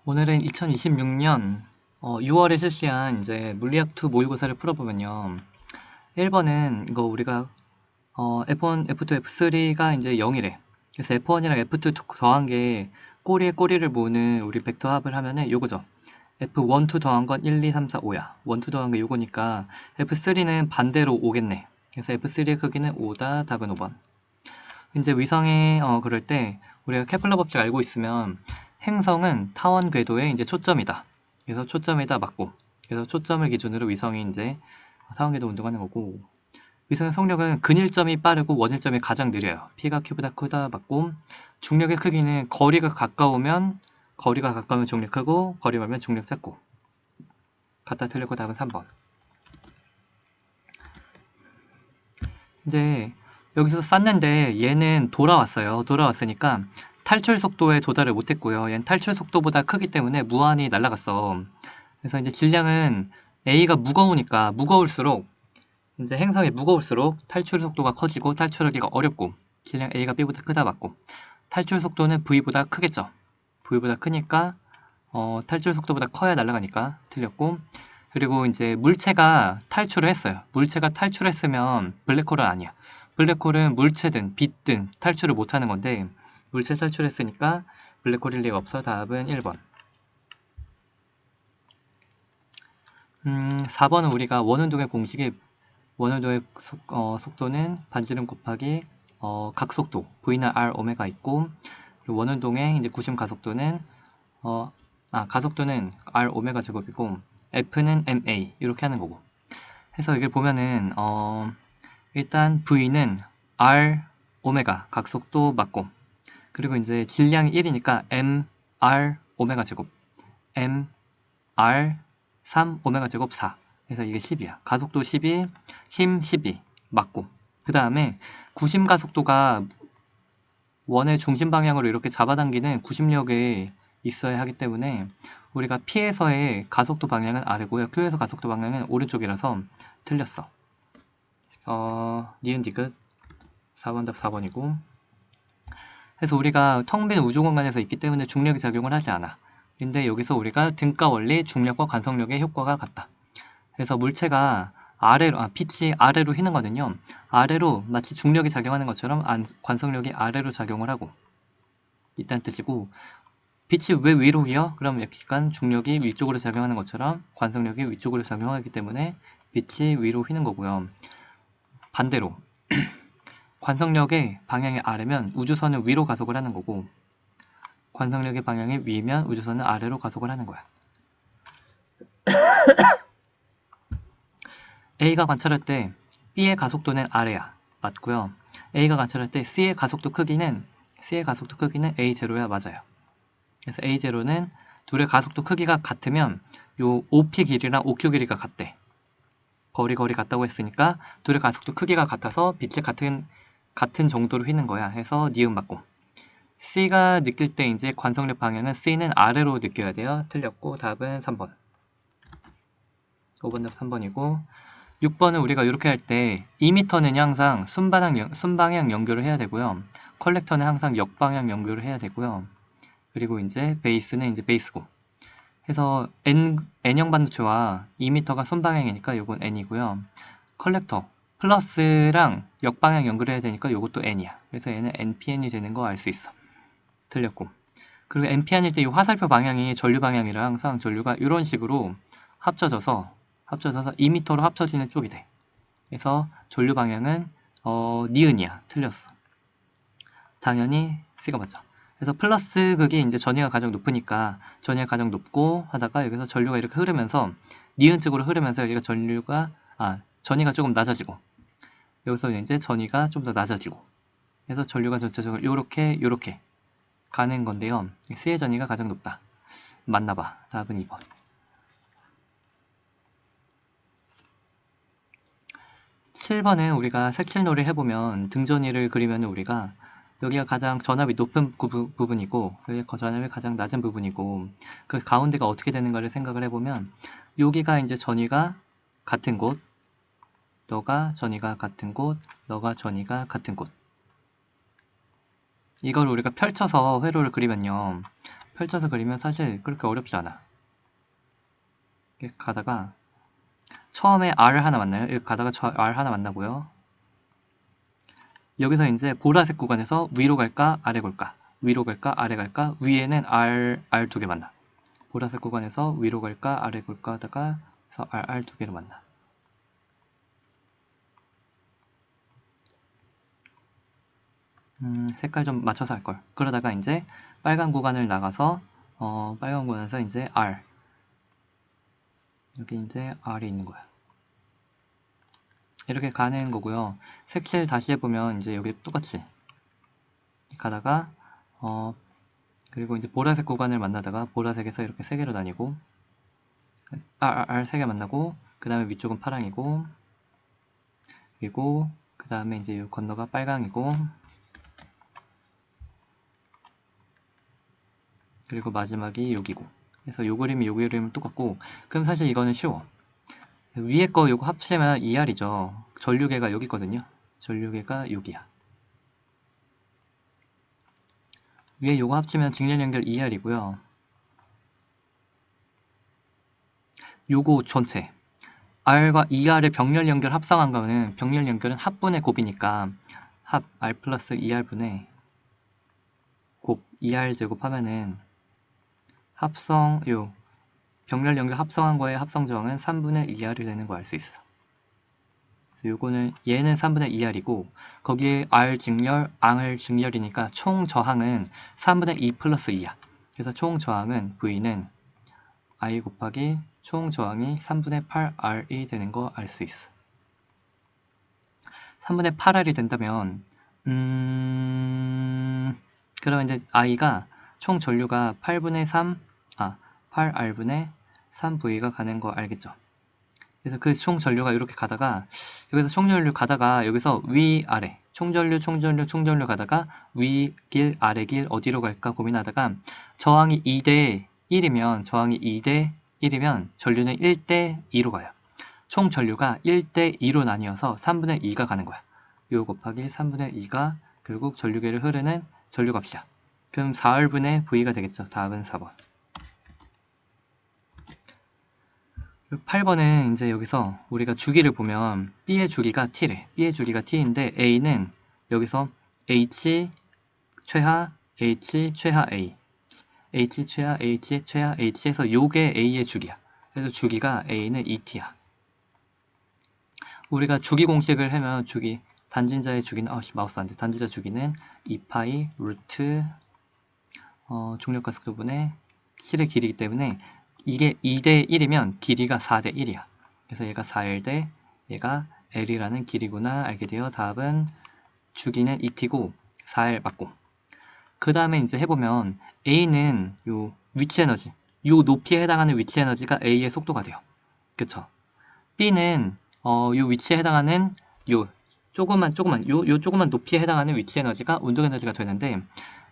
오늘은 2026년 6월에 실시한 이제 물리학2 모의고사를 풀어보면요. 1번은 이거 우리가 F1, F2, F3가 이제 0이래. 그래서 F1이랑 F2 더한 게 꼬리에 꼬리를 모으는 우리 벡터 합을 하면은 요거죠. F1, 2 더한 건 1, 2, 3, 4, 5야. 1, 2 더한 게 요거니까 F3는 반대로 5겠네. 그래서 F3의 크기는 5다. 답은 5번. 이제 위성에 그럴 때 우리가 케플러 법칙 알고 있으면 행성은 타원 궤도의 이제 초점이다. 그래서 초점에다 맞고, 그래서 초점을 기준으로 위성이 이제 타원 궤도 운동하는 거고, 위성의 속력은 근일점이 빠르고 원일점이 가장 느려요. P가 Q보다 크다 맞고, 중력의 크기는 거리가 가까우면 중력 크고, 거리 멀면 중력 작고. 같다 틀렸고 답은 3번. 이제 여기서 쐈는데 얘는 돌아왔어요. 돌아왔으니까 탈출 속도에 도달을 못했고요. 얘는 탈출 속도보다 크기 때문에 무한히 날아갔어. 그래서 이제 질량은 A가 무거울수록 이제 행성이 무거울수록 탈출 속도가 커지고 탈출하기가 어렵고 질량 A가 B보다 크다 맞고 탈출 속도는 V보다 크겠죠. V보다 크니까 탈출 속도보다 커야 날아가니까 틀렸고 그리고 이제 물체가 탈출을 했어요. 물체가 탈출했으면 블랙홀은 아니야. 블랙홀은 물체든 빛든 탈출을 못하는 건데 물체 탈출했으니까 블랙홀일 리가 없어. 답은 1번. 4번은 우리가 원운동의 공식이 원운동의 속도는 반지름 곱하기 각속도 V나 R 오메가 있고 그리고 원운동의 이제 구심 가속도는 가속도는 R 오메가 제곱이고 F는 MA 이렇게 하는 거고 해서 이걸 보면은 일단 V는 R 오메가 각속도 맞고 그리고 이제 질량이 1이니까 M R 오메가 제곱 M R 3 오메가 제곱 4 그래서 이게 10이야. 가속도 12, 힘 12 맞고 그 다음에 구심 가속도가 원의 중심 방향으로 이렇게 잡아당기는 구심력에 있어야 하기 때문에 우리가 P에서의 가속도 방향은 아래고요. Q에서 가속도 방향은 오른쪽이라서 틀렸어. 니은 디귿 4번 답 4번이고 그래서 우리가 텅 빈 우주 공간에서 있기 때문에 중력이 작용을 하지 않아. 근데 여기서 우리가 등가 원리, 중력과 관성력의 효과가 같다. 그래서 물체가 빛이 아래로 휘는거든요. 아래로 마치 중력이 작용하는 것처럼 관성력이 아래로 작용을 하고 있다는 뜻이고 빛이 왜 위로 휘어? 그럼 약간 중력이 위쪽으로 작용하는 것처럼 관성력이 위쪽으로 작용하기 때문에 빛이 위로 휘는 거고요. 반대로 관성력의 방향이 아래면 우주선은 위로 가속을 하는 거고 관성력의 방향이 위면 우주선은 아래로 가속을 하는 거야. A가 관찰할 때 B의 가속도는 아래야. 맞고요. A가 관찰할 때 C의 가속도 크기는 A0야. 맞아요. 그래서 A0는 둘의 가속도 크기가 같으면 요 OP 길이랑 OQ 길이가 같대. 거리 같다고 했으니까 둘의 가속도 크기가 같아서 빛이 같은 정도로 휘는 거야. 해서 니은 맞고 C가 느낄 때 이제 관성력 방향은 C는 아래로 느껴야 돼요. 틀렸고 답은 3번. 5번 답 3번이고 6번은 우리가 이렇게 할 때 2m는 항상 순방향 연결을 해야 되고요. 컬렉터는 항상 역방향 연결을 해야 되고요. 그리고 이제 베이스는 이제 베이스고. 해서 N형 반도체와 2m가 순방향이니까 요건 N이고요. 컬렉터 플러스랑 역방향 연결해야 되니까 요것도 N이야. 그래서 얘는 NPN이 되는 거 알 수 있어. 틀렸고. 그리고 NPN일 때 이 화살표 방향이 전류 방향이라 항상 전류가 이런 식으로 합쳐져서 2m로 합쳐지는 쪽이 돼. 그래서 전류 방향은 니은이야. 틀렸어. 당연히 C가 맞죠. 그래서 플러스 극이 이제 전위가 가장 높으니까 전위가 가장 높고 하다가 여기서 전류가 이렇게 흐르면서 니은 쪽으로 흐르면서 여기가 전위가 조금 낮아지고 여기서 이제 전위가 좀 더 낮아지고 그래서 전류가 전체적으로 요렇게 가는 건데요. C의 전위가 가장 높다. 맞나봐. 답은 2번. 7번은 우리가 색칠놀이를 해보면 등전위를 그리면 우리가 여기가 가장 전압이 높은 부분이고 여기가 전압이 가장 낮은 부분이고 그 가운데가 어떻게 되는가를 생각을 해보면 여기가 이제 전위가 같은 곳 너가 전위가 같은 곳 너가 전위가 같은 곳 이걸 우리가 펼쳐서 회로를 그리면요 펼쳐서 그리면 사실 그렇게 어렵지 않아. 이렇게 가다가 처음에 R 하나 만나요. 이렇게 가다가 R 하나 만나고요. 여기서 이제 보라색 구간에서 위로 갈까 아래 갈까, 위로 갈까 아래 갈까, 위에는 R 두 개 만나. 보라색 구간에서 위로 갈까 아래 갈까 하다가 그래서 R 두 개를 만나. 색깔 좀 맞춰서 할 걸. 그러다가 이제 빨간 구간을 나가서 빨간 구간에서 이제 R, 여기 이제 R이 있는 거야. 이렇게 가는 거고요. 색칠 다시 해보면 이제 여기 똑같이 가다가 그리고 이제 보라색 구간을 만나다가 보라색에서 이렇게 세 개로 다니고 R 세 개 만나고 그 다음에 위쪽은 파랑이고 그리고 그 다음에 이제 이 건너가 빨강이고 그리고 마지막이 여기고. 그래서 요 그림이 요 그림은 똑같고. 그럼 사실 이거는 쉬워. 위에 거 요거 합치면 2R이죠. 전류계가 여기 있거든요. 전류계가 여기야. 위에 요거 합치면 직렬 연결 2R이고요. 요거 전체 R과 2R의 병렬 연결 합성한 거는 병렬 연결은 합분의 곱이니까 합 R 플러스 2R분의 곱 2R 제곱하면은 합성 요 병렬 연결 합성한 거의 합성 저항은 3분의 2R이 되는 거 알 수 있어. 그래서 요거는 얘는 3분의 2R이고 거기에 R 직렬, R 직렬이니까 총 저항은 3분의 2 플러스 2야. 그래서 총 저항은 V는 I 곱하기 총 저항이 3분의 8R이 되는 거 알 수 있어. 3분의 8R이 된다면 그러면 이제 I가 총 전류가 8R분의 3V가 가는 거 알겠죠? 그래서 그 총 전류가 이렇게 가다가 여기서 총 전류 가다가 여기서 위아래 총전류 가다가 위 길 아래 길 어디로 갈까 고민하다가 저항이 2대 1이면 전류는 1대 2로 가요. 총 전류가 1대 2로 나뉘어서 3분의 2가 가는 거야. 요 곱하기 3분의 2가 결국 전류계를 흐르는 전류값이야. 그럼 4R분의 V가 되겠죠. 답은 4번. 8번은 이제 여기서 우리가 주기를 보면 B의 주기가 T래. B의 주기가 T인데 A는 여기서 H 최하 H 최하 A H 최하 H 최하 H에서 요게 A의 주기야. 그래서 주기가 A는 ET야. 우리가 주기 공식을 하면 주기 단진자의 주기는 마우스 안 돼. 단진자 주기는 2파이 루트 중력과 속도분의 실의 길이기 때문에 이게 2대 1이면 길이가 4대 1이야. 그래서 얘가 4L 대 얘가 L이라는 길이구나 알게 되어 답은 주기는 2T고 4L 맞고. 그 다음에 이제 해보면 A는 요 위치 에너지, 요 높이에 해당하는 위치 에너지가 A의 속도가 돼요. 그쵸? B는 요 위치에 해당하는 요 조그만 높이에 해당하는 위치 에너지가 운동 에너지가 되는데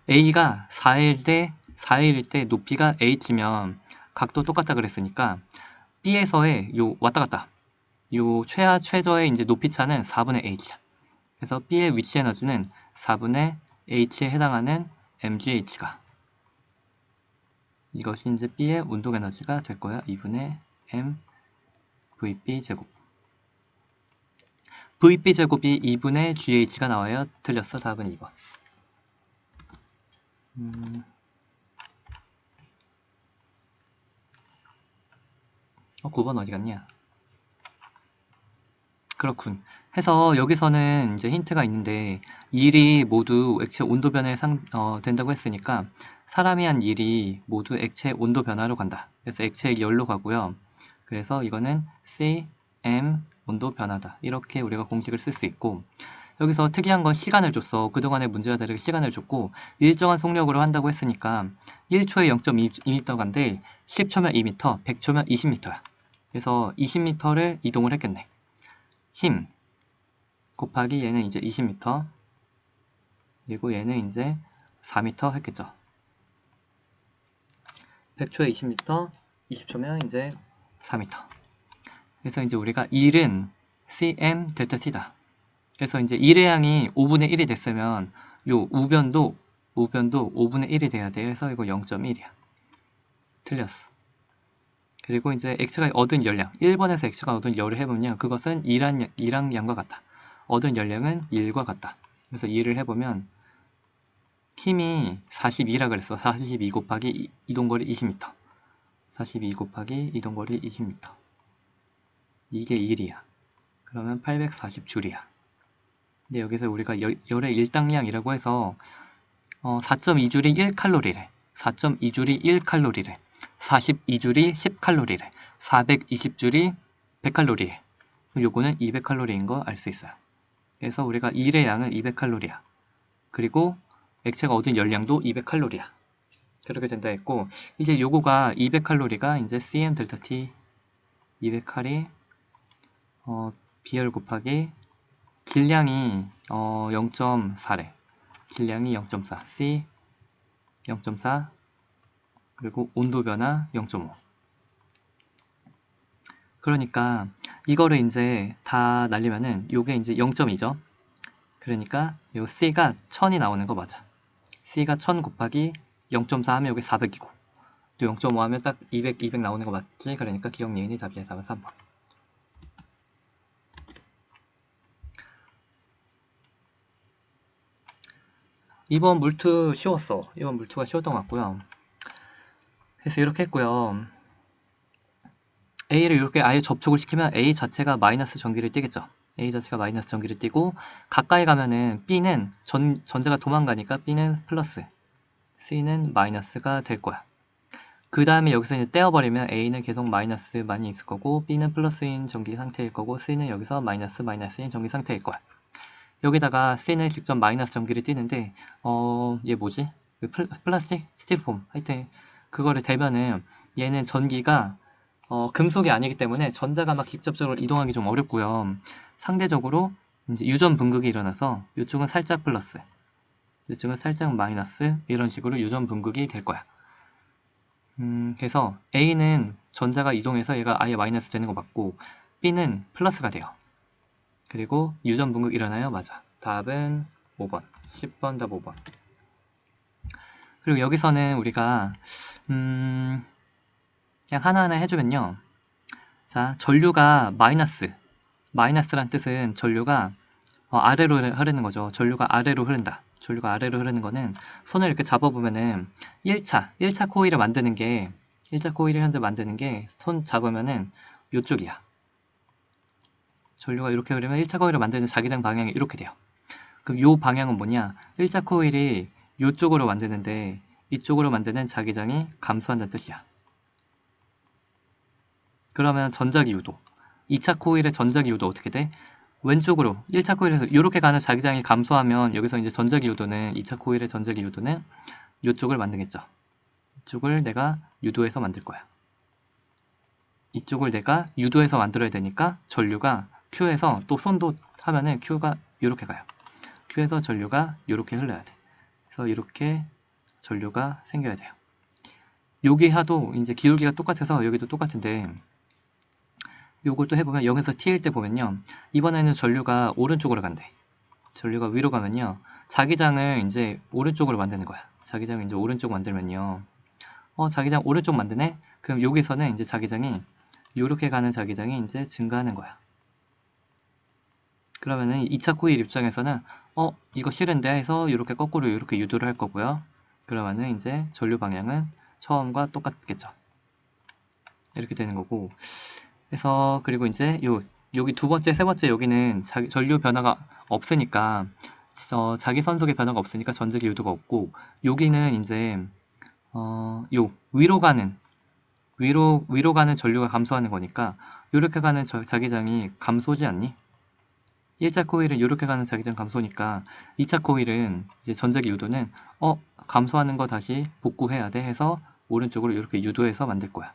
A가 4L일 때 높이가 H면 각도 똑같다 그랬으니까 B에서의 요 왔다 갔다 요 최하 최저의 이제 높이 차는 4분의 H야. 그래서 B의 위치 에너지는 4분의 H에 해당하는 mgh가 이것이 이제 B의 운동 에너지가 될 거야. 2분의 m VB 제곱. VB 제곱이 2분의 GH가 나와요. 틀렸어. 답은 2번. 9번 어디 갔냐? 그렇군. 해서 여기서는 이제 힌트가 있는데 일이 모두 액체 온도 변화에 된다고 했으니까 사람이 한 일이 모두 액체 온도 변화로 간다. 그래서 액체의 열로 가고요. 그래서 이거는 CM 온도 변화다. 이렇게 우리가 공식을 쓸 수 있고 여기서 특이한 건 시간을 줬어. 그동안의 문제와 다르게 시간을 줬고 일정한 속력으로 한다고 했으니까 1초에 0.2m인데 10초면 2m, 100초면 20m야. 그래서 20m를 이동을 했겠네. 힘 곱하기 얘는 이제 20m 그리고 얘는 이제 4m 했겠죠. 100초에 20m, 20초면 이제 4m. 그래서 이제 우리가 1은 cm 델타 t다. 그래서 이제 1의 양이 5분의 1이 됐으면 요 우변도 우변도 5분의 1이 돼야 돼. 그래서 이거 0.1이야. 틀렸어. 그리고 이제 x가 얻은 열량, 1번에서 x가 얻은 열을 해보면 그것은 2랑 양과 같다. 얻은 열량은 1과 같다. 그래서 2를 해보면 힘이 42라 그랬어. 42 곱하기 이동거리 20m. 42 곱하기 이동거리 20m. 이게 1이야. 그러면 840줄이야. 근데 여기서 우리가 열의 일당량이라고 해서 4.2줄이 1칼로리래. 4.2줄이 1칼로리래. 42줄이 10칼로리래. 420줄이 100칼로리래. 요거는 200칼로리인 거 알 수 있어요. 그래서 우리가 1의 양은 200칼로리야. 그리고 액체가 얻은 열량도 200칼로리야. 그렇게 된다 했고, 이제 요거가 200칼로리가 이제 cm 델타 t 200칼이 비열 곱하기 질량이 0.4래. 질량이 0.4, c 0.4, 그리고 온도 변화 0.5. 그러니까 이거를 이제 다 날리면은 요게 이제 0.2죠. 그러니까 요 c가 1000이 나오는 거 맞아. c가 1000 곱하기 0.4 하면 여기 400이고 또 0.5 하면 딱 200 나오는 거 맞지? 그러니까 기억 니은이 답이야. 4번 3번. 이번 물투 쉬웠어. 이번 물투가 쉬웠던 것 같고요. 그래서 이렇게 했고요. A를 이렇게 아예 접촉을 시키면 A 자체가 마이너스 전기를 띠겠죠. A 자체가 마이너스 전기를 띠고 가까이 가면은 B는 전자가 도망가니까 B는 플러스, C는 마이너스가 될 거야. 그 다음에 여기서 이제 떼어버리면 A는 계속 마이너스 많이 있을 거고 B는 플러스인 전기 상태일 거고 C는 여기서 마이너스인 전기 상태일 거야. 여기다가 C는 직접 마이너스 전기를 띠는데 얘 뭐지? 플라스틱? 스티로폼 하여튼 그거를 대면은 얘는 전기가 금속이 아니기 때문에 전자가 막 직접적으로 이동하기 좀 어렵고요. 상대적으로 이제 유전 분극이 일어나서 이쪽은 살짝 플러스, 이쪽은 살짝 마이너스 이런 식으로 유전 분극이 될 거야. 그래서 A는 전자가 이동해서 얘가 아예 마이너스 되는 거 맞고 B는 플러스가 돼요. 그리고 유전 분극 일어나요? 맞아. 답은 5번. 10번 답 5번. 그리고 여기서는 우리가 그냥 하나하나 해주면요. 자, 전류가 마이너스란 뜻은 전류가 아래로 흐르는 거죠. 전류가 아래로 흐른다. 전류가 아래로 흐르는 거는 손을 이렇게 잡아보면은 1차 코일을 만드는 게 1차 코일을 현재 만드는 게 손 잡으면은 요쪽이야. 전류가 이렇게 흐르면 1차 코일을 만드는 자기장 방향이 이렇게 돼요. 그럼 요 방향은 뭐냐? 1차 코일이 요쪽으로 만드는데 이쪽으로 만드는 자기장이 감소한다는 뜻이야. 그러면 전자기유도 2차 코일의 전자기유도 어떻게 돼? 왼쪽으로 1차 코일에서 이렇게 가는 자기장이 감소하면 여기서 이제 전자기유도는 2차 코일의 전자기유도는 이쪽을 만들겠죠. 이쪽을 내가 유도해서 만들 거야. 이쪽을 내가 유도해서 만들어야 되니까 전류가 Q에서 또 손도 하면은 Q가 이렇게 가요. Q에서 전류가 이렇게 흘러야 돼. 그래서 이렇게 전류가 생겨야 돼요. 여기 하도 이제 기울기가 똑같아서 여기도 똑같은데 요걸 또 해보면 여기서 T일 때 보면요. 이번에는 전류가 오른쪽으로 간대. 전류가 위로 가면요. 자기장을 이제 오른쪽으로 만드는 거야. 자기장을 이제 오른쪽 만들면요. 자기장 오른쪽 만드네? 그럼 여기서는 이제 자기장이 요렇게 가는 자기장이 이제 증가하는 거야. 그러면은 2차 코일 입장에서는 이거 싫은데 해서 이렇게 거꾸로 이렇게 유도를 할 거고요. 그러면은 이제 전류 방향은 처음과 똑같겠죠. 이렇게 되는 거고. 그래서 그리고 이제 여기 두 번째, 세 번째 여기는 전류 변화가 없으니까 자기 선속의 변화가 없으니까 전자기 유도가 없고 여기는 이제 위로 가는 전류가 감소하는 거니까 이렇게 가는 자기장이 감소지 않니? 1차 코일은 이렇게 가는 자기장 감소니까 2차 코일은 이제 전자기 유도는 감소하는 거 다시 복구해야 돼 해서 오른쪽으로 이렇게 유도해서 만들 거야.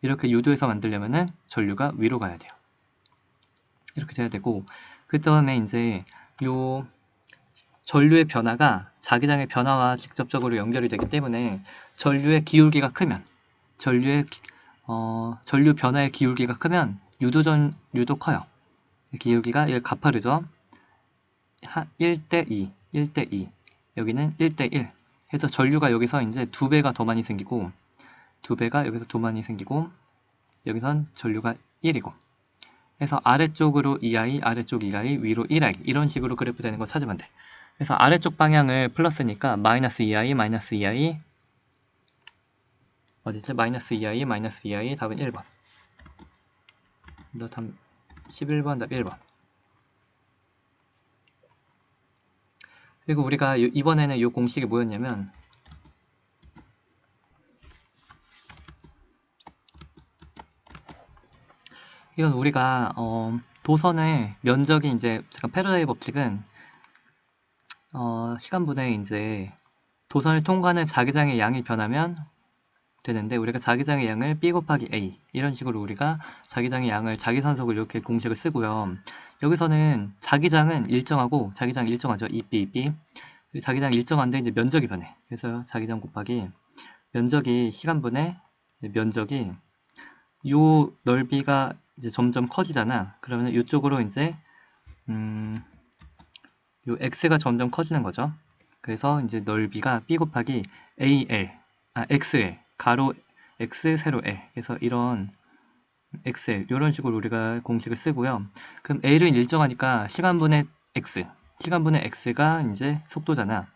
이렇게 유도해서 만들려면은 전류가 위로 가야 돼요. 이렇게 돼야 되고 그 다음에 이제 요 전류의 변화가 자기장의 변화와 직접적으로 연결이 되기 때문에 전류의 기울기가 크면 전류 변화의 기울기가 크면 유도 커요. 기울기가 가파르죠. 1대 2 여기는 1대1 해서 전류가 여기서 이제 2배가 더 많이 생기고 2배가 여기서 더 많이 생기고 여기선 전류가 1이고 해서 아래쪽으로 2i, 아래쪽 2i, 위로 1i 이런 식으로 그래프 되는 거 찾으면 돼. 그래서 아래쪽 방향을 플러스니까 마이너스 2i, 마이너스 2i 어디지? 마이너스 2i, 마이너스 2i 답은 1번. 너 답 11번 답 1번. 그리고 우리가 이번에는 이 공식이 뭐였냐면 이건 우리가 도선의 면적이 이제 잠깐 패러다이 법칙은 시간분에 이제 도선을 통과하는 자기장의 양이 변하면 되는데 우리가 자기장의 양을 B 곱하기 A 이런 식으로 우리가 자기장의 양을 자기선속을 이렇게 공식을 쓰고요. 여기서는 자기장은 일정하고 자기장 일정하죠. EB 자기장 일정한데 이제 면적이 변해. 그래서 자기장 곱하기 면적이 시간분에 면적이 요 넓이가 이제 점점 커지잖아. 그러면 이쪽으로 이제 요 x가 점점 커지는 거죠. 그래서 이제 넓이가 b 곱하기 xl 가로 x 세로 l 그래서 이런 xl 이런 식으로 우리가 공식을 쓰고요. 그럼 l은 일정하니까 시간분의 x 시간분의 x가 이제 속도잖아.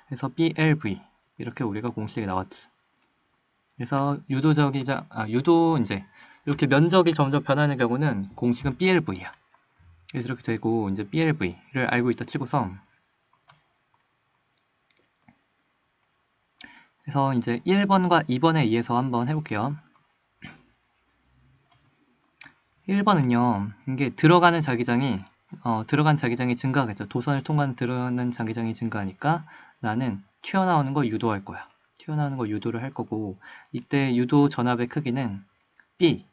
그래서 blv 이렇게 우리가 공식이 나왔지. 그래서 유도 이제 이렇게 면적이 점점 변하는 경우는 공식은 blv야. 그래서 이렇게 되고 이제 blv를 알고 있다 치고서 그래서 이제 1번과 2번에 의해서 한번 해볼게요. 1번은요, 이게 들어간 자기장이 증가하겠죠. 도선을 통과하는 들어가는 자기장이 증가하니까 나는 튀어나오는 거 유도할 거야. 튀어나오는 거 유도를 할 거고, 이때 유도 전압의 크기는 B,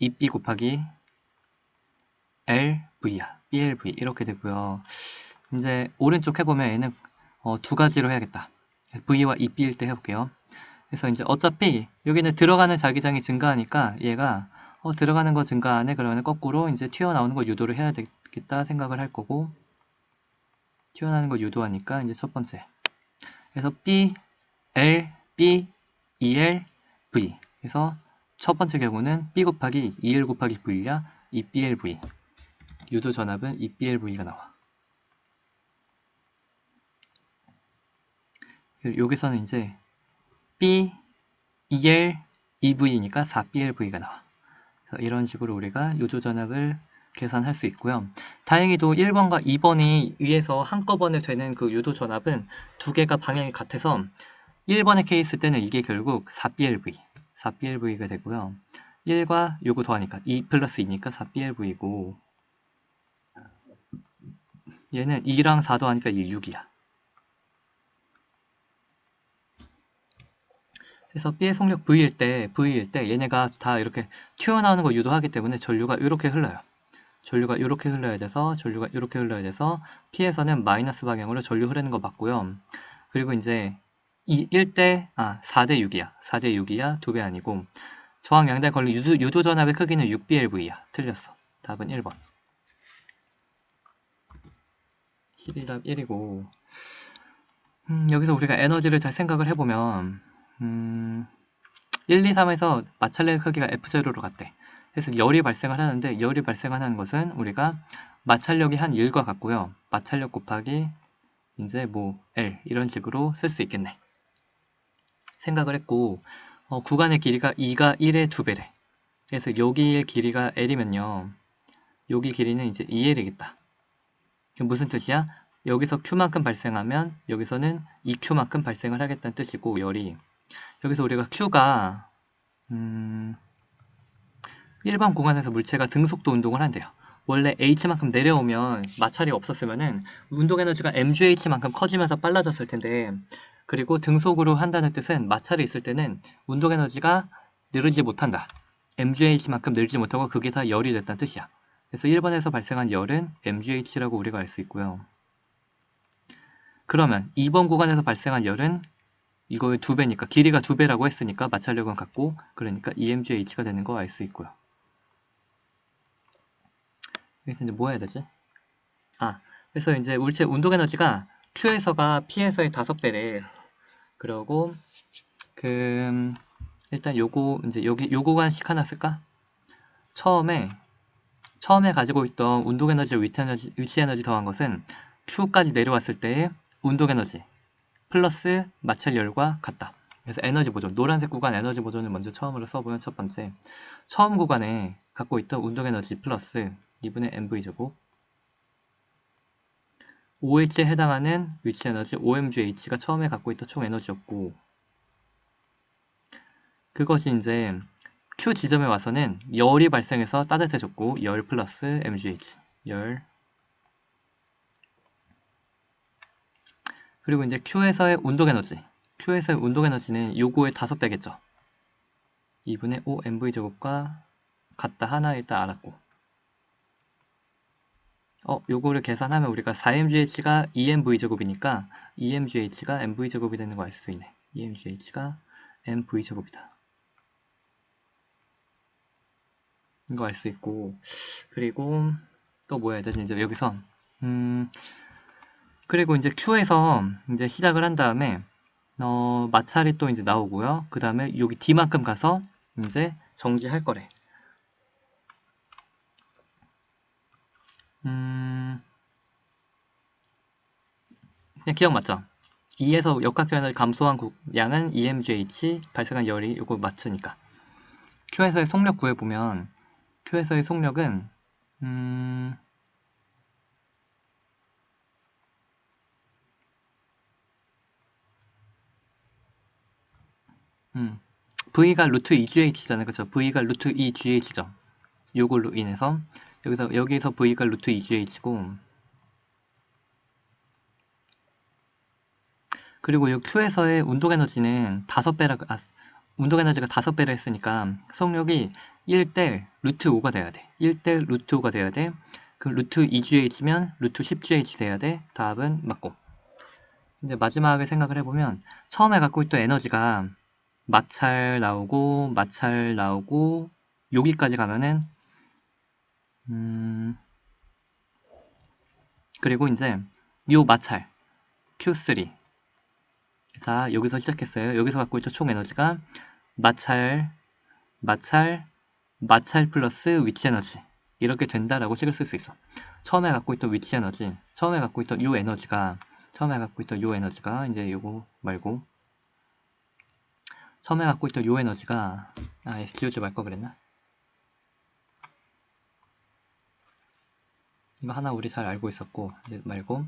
2B 곱하기 LV야. BLV 이렇게 되고요. 이제 오른쪽 해보면 얘는 두 가지로 해야겠다. V와 2B일 때 해볼게요. 그래서 이제 어차피 여기는 들어가는 자기장이 증가하니까 얘가 들어가는 거 증가하네 그러면 거꾸로 이제 튀어나오는 거 유도를 해야 되겠다 생각을 할 거고 튀어나오는 거 유도하니까 이제 첫 번째 그래서 B, L, B, EL, V 그래서 첫 번째 경우는 B 곱하기 EL 곱하기 V야 2BLV 유도 전압은 2BLV가 나와. 여기서는 이제 B, EL, EV니까 4BLV가 나와. 이런 식으로 우리가 요조 전압을 계산할 수 있고요. 다행히도 1번과 2번이 위에서 한꺼번에 되는 그 유도 전압은 두 개가 방향이 같아서 1번의 케이스 때는 이게 결국 4BLV가 되고요. 1과 요거 더하니까 2 플러스 2니까 4BLV고 얘는 2랑 4 더하니까 이게 6이야. 그래서 B의 속력 V일 때 얘네가 다 이렇게 튀어나오는 걸 유도하기 때문에 전류가 이렇게 흘러요. 전류가 이렇게 흘러야 돼서 P에서는 마이너스 방향으로 전류 흐르는 거 맞고요. 그리고 이제 4대 6이야. 4대 6이야. 2배 아니고 저항 양대 걸린 유도 전압의 크기는 6BLV야. 틀렸어. 답은 1번. 11답 1이고 여기서 우리가 에너지를 잘 생각을 해보면 1, 2, 3에서 마찰력의 크기가 F0로 같대. 그래서 열이 발생을 하는데 열이 발생하는 것은 우리가 마찰력이 한 1과 같고요. 마찰력 곱하기 이제 뭐 L 이런 식으로 쓸 수 있겠네. 생각을 했고 구간의 길이가 2가 1의 2배래. 그래서 여기의 길이가 L이면요. 여기 길이는 이제 2L이겠다. 무슨 뜻이야? 여기서 Q만큼 발생하면 여기서는 2Q만큼 발생을 하겠다는 뜻이고 열이 여기서 우리가 Q가 일반 구간에서 물체가 등속도 운동을 한대요. 원래 H만큼 내려오면 마찰이 없었으면은 운동 에너지가 MGH만큼 커지면서 빨라졌을 텐데 그리고 등속으로 한다는 뜻은 마찰이 있을 때는 운동 에너지가 늘지 못한다. MGH만큼 늘지 못하고 그게 다 열이 됐다는 뜻이야. 그래서 1번에서 발생한 열은 MGH라고 우리가 알 수 있고요. 그러면 2번 구간에서 발생한 열은 이거의 2배니까 길이가 2배라고 했으니까 마찰력은 같고 그러니까 EMGH가 되는 거 알 수 있고요. 여기서 이제 뭐 해야 되지? 그래서 이제 물체 운동 에너지가 Q에서가 P에서의 5배래. 그러고 일단 요거 이제 여기 요 구간씩 하나 쓸까? 처음에 가지고 있던 운동 에너지, 위치 에너지 더한 것은 Q까지 내려왔을 때의 운동 에너지 플러스 마찰열과 같다. 그래서 에너지 보존, 노란색 구간 에너지 보존을 먼저 처음으로 써보면 첫 번째, 처음 구간에 갖고 있던 운동 에너지 플러스 2분의 mv제곱 OH에 해당하는 위치 에너지 OMGH가 처음에 갖고 있던 총 에너지였고, 그것이 이제 Q 지점에 와서는 열이 발생해서 따뜻해졌고, 열 플러스 mgh, 열. 그리고 이제 Q에서의 운동 에너지, Q에서의 운동 에너지는 요거의 5배겠죠. 2분의 5 mv제곱과 같다 하나 일단 알았고, 요거를 계산하면 우리가 4mgh가 2mv제곱이니까 2mgh가 mv제곱이 되는 거 알 수 있네. 2mgh가 mv제곱이다. 이거 알 수 있고, 그리고 또 뭐 해야 되지? 이제 여기서 그리고 이제 Q에서 이제 시작을 한 다음에 마찰이 또 이제 나오고요. 그 다음에 여기 D만큼 가서 이제 정지할 거래. 그냥 기억 맞죠? 2에서 역학적 에너지 감소한 양은 EMGH 발생한 열이 이거 맞추니까. Q에서의 속력 구해보면 Q에서의 속력은 V가 루트 2GH잖아요. 그쵸? V가 루트 2GH죠. 요걸로 인해서 여기서 V가 루트 2GH고, 그리고 이 Q에서의 운동 에너지는 5배라, 운동 에너지가 5배라 했으니까 속력이 1대 루트 5가 돼야 돼. 1대 루트 5가 돼야 돼. 그럼 루트 2GH면 루트 10GH 돼야 돼. 답은 맞고. 이제 마지막을 생각을 해보면 처음에 갖고 있던 에너지가 마찰 나오고 여기까지 가면은 그리고 이제 요 마찰 Q3, 자 여기서 시작했어요. 여기서 갖고 있던 총 에너지가 마찰 플러스 위치 에너지 이렇게 된다라고 식을 쓸 수 있어. 처음에 갖고 있던 위치 에너지, 처음에 갖고 있던 요 에너지가 이제 요거 말고 처음에 갖고 있던 요 에너지가 STOG 말 거 그랬나? 이거 하나 우리 잘 알고 있었고, 이제 말고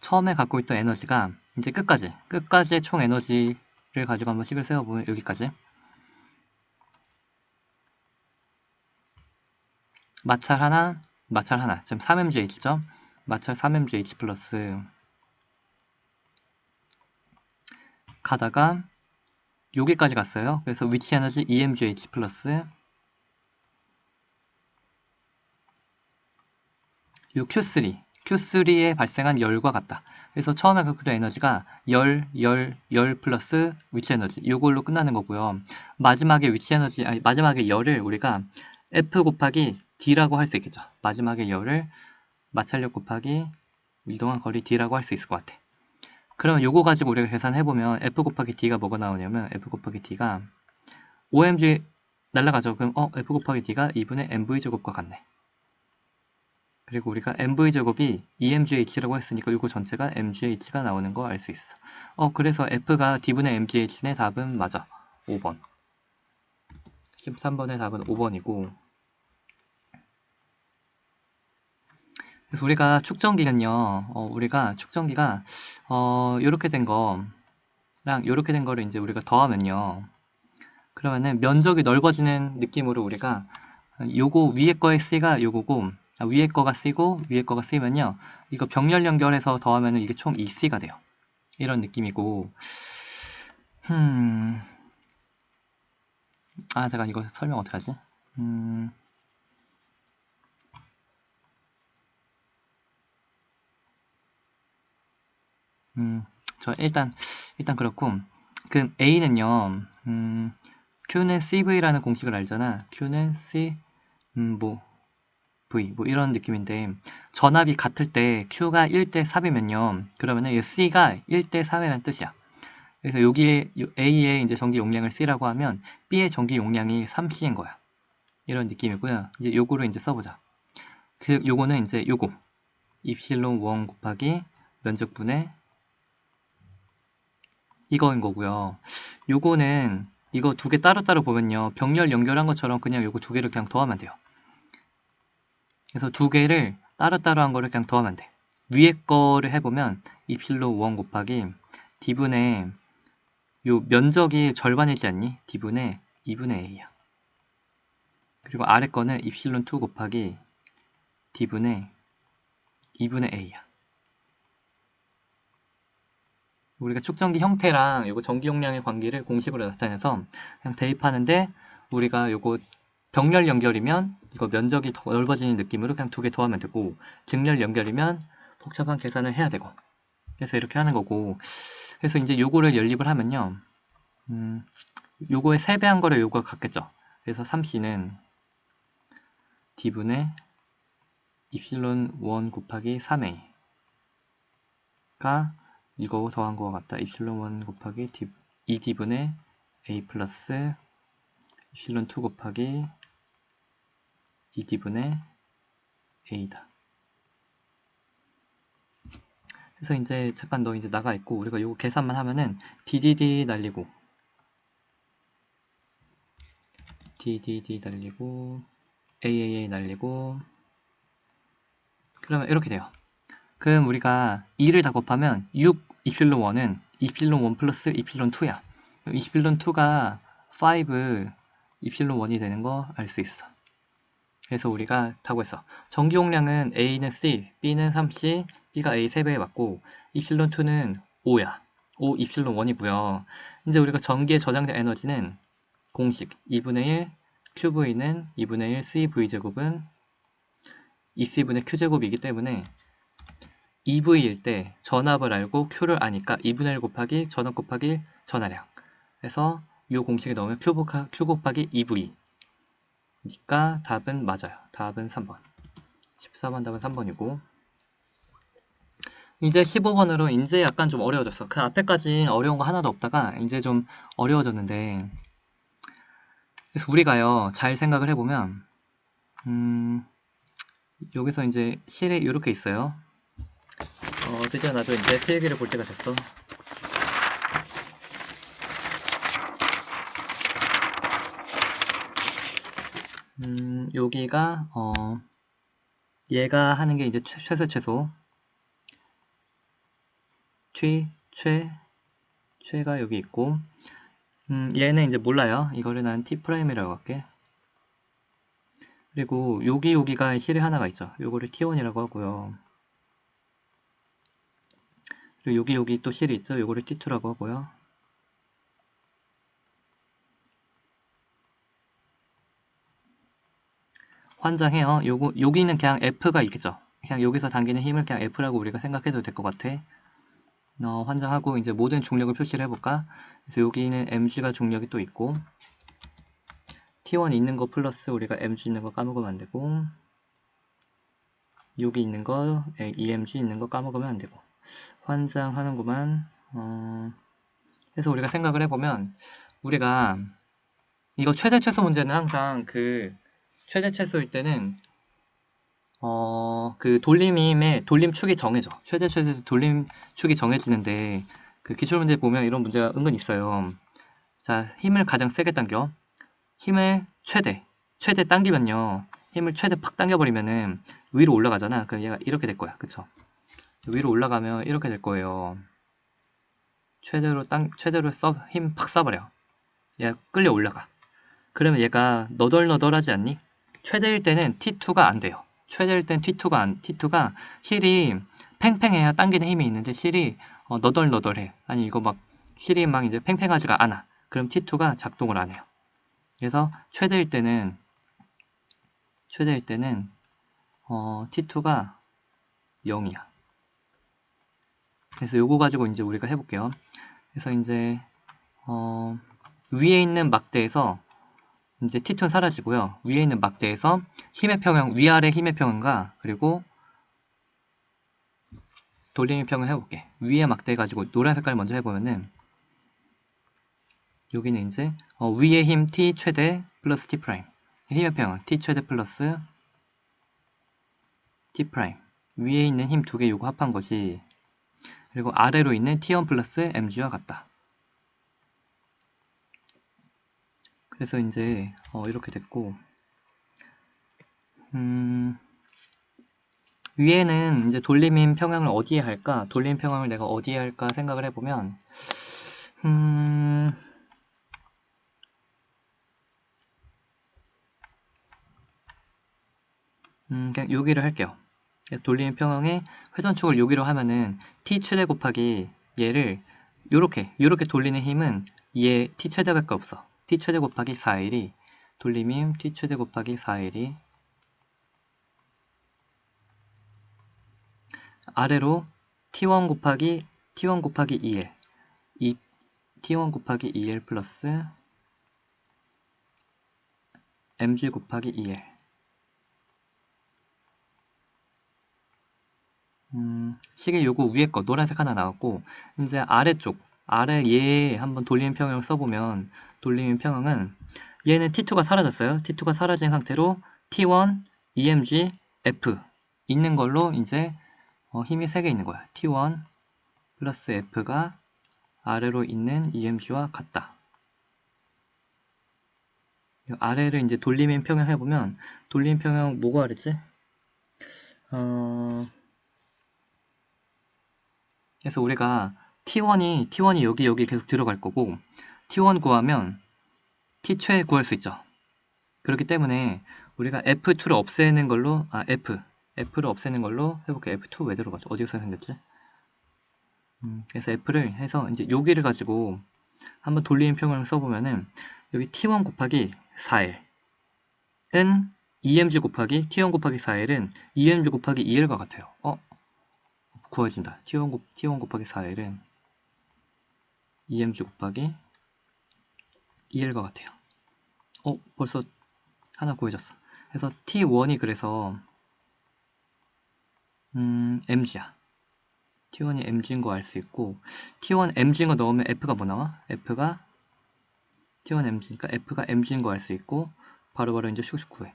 처음에 갖고 있던 에너지가 이제 끝까지의 총 에너지를 가지고 한번 식을 세워보면 여기까지 마찰 하나 지금 3mgh죠? 마찰 3mgh 플러스 가다가 여기까지 갔어요. 그래서 위치 에너지 EMGH 플러스 요 Q3에 발생한 열과 같다. 그래서 처음에 갖고 있던 에너지가 열 플러스 위치 에너지 이걸로 끝나는 거고요. 마지막에 위치 에너지, 마지막에 열을 우리가 F 곱하기 D라고 할 수 있겠죠. 마지막에 열을 마찰력 곱하기 이동한 거리 D라고 할 수 있을 것 같아. 그러면 요거 가지고 우리가 계산해보면 F 곱하기 D가 뭐가 나오냐면 F 곱하기 D가 OMG 날라가죠. 그럼 F 곱하기 D가 2분의 MV제곱과 같네. 그리고 우리가 MV제곱이 EMGH라고 했으니까 이거 전체가 MGH가 나오는 거 알 수 있어. 그래서 F가 D분의 MGH네. 답은 맞아. 5번. 13번의 답은 5번이고, 그래서 우리가 축전기는요, 우리가 축전기가 요렇게 된 거랑 요렇게 된 거를 이제 우리가 더하면요, 그러면은 면적이 넓어지는 느낌으로 우리가 요거 위에 거의 C가 요거고, 위에 거가 C고 위에 거가 C면요, 이거 병렬 연결해서 더하면은 이게 총 2C가 돼요. 이런 느낌이고, 제가 이거 설명 어떻게 하지? 저 일단 그렇고, 그 A는요, Q는 CV라는 공식을 알잖아. Q는 C, V 뭐 이런 느낌인데 전압이 같을 때 Q가 1대 3이면요. 그러면은 이 C가 1대 3이라는 뜻이야. 그래서 여기에 A의 이제 전기 용량을 C라고 하면 B의 전기 용량이 3C인 거야. 이런 느낌이고요. 이제 요거를 이제 써보자. 요거는 이제 요거 입실론 1 곱하기 면적분의 이거인 거고요. 요거는 이거 두 개 따로따로 보면요. 병렬 연결한 것처럼 그냥 요거 두 개를 그냥 더하면 돼요. 그래서 두 개를 따로따로 한 거를 그냥 더하면 돼. 위에 거를 해보면 입실로 1 곱하기 D분의 요 면적이 절반이지 않니? D분의 2분의 A야. 그리고 아래 거는 입실론 2 곱하기 D분의 2분의 A야. 우리가 축전기 형태랑 요거 전기 용량의 관계를 공식으로 나타내서 그냥 대입하는데 우리가 요거 병렬 연결이면 이거 면적이 더 넓어지는 느낌으로 그냥 두 개 더하면 되고 직렬 연결이면 복잡한 계산을 해야 되고 그래서 이렇게 하는 거고 그래서 이제 요거를 연립을 하면요 요거의 3배 한 거를 요거가 같겠죠. 그래서 3C는 D분의 입실론 1 곱하기 3A가 이거 더한 거와 같다. 입실론 1 곱하기 2D분의 A 플러스 입실론 2 곱하기 2D분의 A다. 그래서 이제 잠깐 너 이제 나가 있고 우리가 요거 계산만 하면은 DDD 날리고 DDD 날리고 AAA 날리고 그러면 이렇게 돼요. 그럼 우리가 2를 다 곱하면 6 이필론 1은 이필론 1 플러스 이필론 2야. 이필론 2가 5 이필론 1이 되는 거 알 수 있어. 그래서 우리가 다 구했어. 전기 용량은 A는 C, B는 3C, B가 A 3배에 맞고 이필론 2는 5야. 5 이필론 1이고요. 이제 우리가 전기에 저장된 에너지는 공식 2분의 1 QV는 2분의 1 CV제곱은 2C분의 Q제곱이기 때문에 2V일 때 전압을 알고 Q를 아니까 2분의 1 곱하기 전압 곱하기 전하량 그래서 이 공식에 넣으면 Q 곱하기 2V 니까 답은 맞아요. 답은 3번 14번 답은 3번이고 이제 15번으로 이제 약간 좀 어려워졌어. 그 앞에까지 어려운 거 하나도 없다가 이제 좀 어려워졌는데 그래서 우리가요 잘 생각을 해보면 여기서 이제 실이 이렇게 있어요. 드디어 나도 이제 필기를 볼 때가 됐어. 여기가 얘가 하는 게 이제 최소 최가 여기 있고 얘는 이제 몰라요. 이거를 난 T'이라고 할게. 그리고 여기가 실이 하나가 있죠. 요거를 T1이라고 하고요. 그리고 여기 또 실이 있죠. 요거를 T2라고 하고요. 환장해요. 여기는 그냥 F가 있겠죠. 그냥 여기서 당기는 힘을 그냥 F라고 우리가 생각해도 될 것 같아. 환장하고 이제 모든 중력을 표시를 해볼까? 그래서 여기는 mg가 중력이 또 있고 T1 있는 거 플러스 우리가 mg 있는 거 까먹으면 안 되고 여기 있는 거 emg 있는 거 까먹으면 안 되고 환장하는구만. 그래서 우리가 생각을 해보면 우리가 이거 최대 최소 문제는 항상 그 최대 최소일 때는 그 돌림축이 정해져. 최대 최소에서 돌림축이 정해지는데 그 기출문제 보면 이런 문제가 은근 있어요. 자, 힘을 가장 세게 당겨. 힘을 최대 당기면요. 힘을 최대 팍 당겨버리면은 위로 올라가잖아. 그럼 얘가 이렇게 될 거야. 그쵸? 위로 올라가면 이렇게 될 거예요. 최대로 힘 팍 쏴버려. 얘가 끌려 올라가. 그러면 얘가 너덜너덜하지 않니? 최대일 때는 T2가 안 돼요. 최대일 땐 T2가 힐이 팽팽해야 당기는 힘이 있는데 힐이 너덜너덜해. 아니 이거 막 힐이 막 이제 팽팽하지가 않아. 그럼 T2가 작동을 안 해요. 그래서 최대일 때는 T2가 0이야. 그래서 요거 가지고 이제 우리가 해볼게요. 그래서 이제 위에 있는 막대에서 이제 T2는 사라지고요. 위에 있는 막대에서 힘의 평형, 위아래 힘의 평형과 그리고 돌림의 평형 해볼게. 위에 막대 가지고 노란 색깔 먼저 해보면은 여기는 이제 위에 힘 T 최대 플러스 T 프라임, 힘의 평형 T 최대 플러스 T 프라임, 위에 있는 힘 두 개 요거 합한 것이, 그리고 아래로 있는 T1 플러스 mg와 같다. 그래서 이제 이렇게 됐고, 위에는 이제 돌림인 평형을 어디에 할까? 돌림 평형을 내가 어디에 할까 생각을 해보면, 그냥 여기를 할게요. 그래서 돌림 평형의 회전축을 여기로 하면은 t 최대 곱하기 얘를 요렇게 돌리는 힘은 얘 t 최대밖에 없어. t 최대 곱하기 4일이 돌림 힘 t 최대 곱하기 4일이 아래로 t1 곱하기 2l, 이 t1 곱하기 2l 플러스 mg 곱하기 2l. 시계 요거 위에 거 노란색 하나 나왔고, 이제 아래쪽 아래 얘 한번 돌림 평형을 써보면, 돌림 평형은 얘는 T2가 사라졌어요. T2가 사라진 상태로 T1, EMG, F 있는 걸로 이제 힘이 3개 있는 거야. T1 플러스 F가 아래로 있는 EMG와 같다. 아래를 이제 돌림 평형 해보면, 돌림 평형 뭐가 그랬지? 그래서 우리가 T1이 여기 계속 들어갈 거고, T1 구하면 T 최 구할 수 있죠. 그렇기 때문에 우리가 F2를 없애는 걸로, F를 없애는 걸로 해볼게요. F2 왜 들어가죠? 어디서 생겼지? 그래서 F를 해서 이제 여기를 가지고 한번 돌리는 평형을 써보면은, 여기 T1 곱하기 4L은 EMG 곱하기 T1 곱하기 4L은 EMG 곱하기 2L과 같아요. 구해진다. T1 곱하기 4L은 EMG 곱하기 2L과 같아요. 벌써 하나 구해졌어. 그래서 T1이 그래서 mg야. T1이 mg인 거 알 수 있고, T1 mg인 거 넣으면 F가 뭐 나와? F가 T1 mg니까 F가 mg인 거 알 수 있고, 바로바로 이제 슉슉 구해.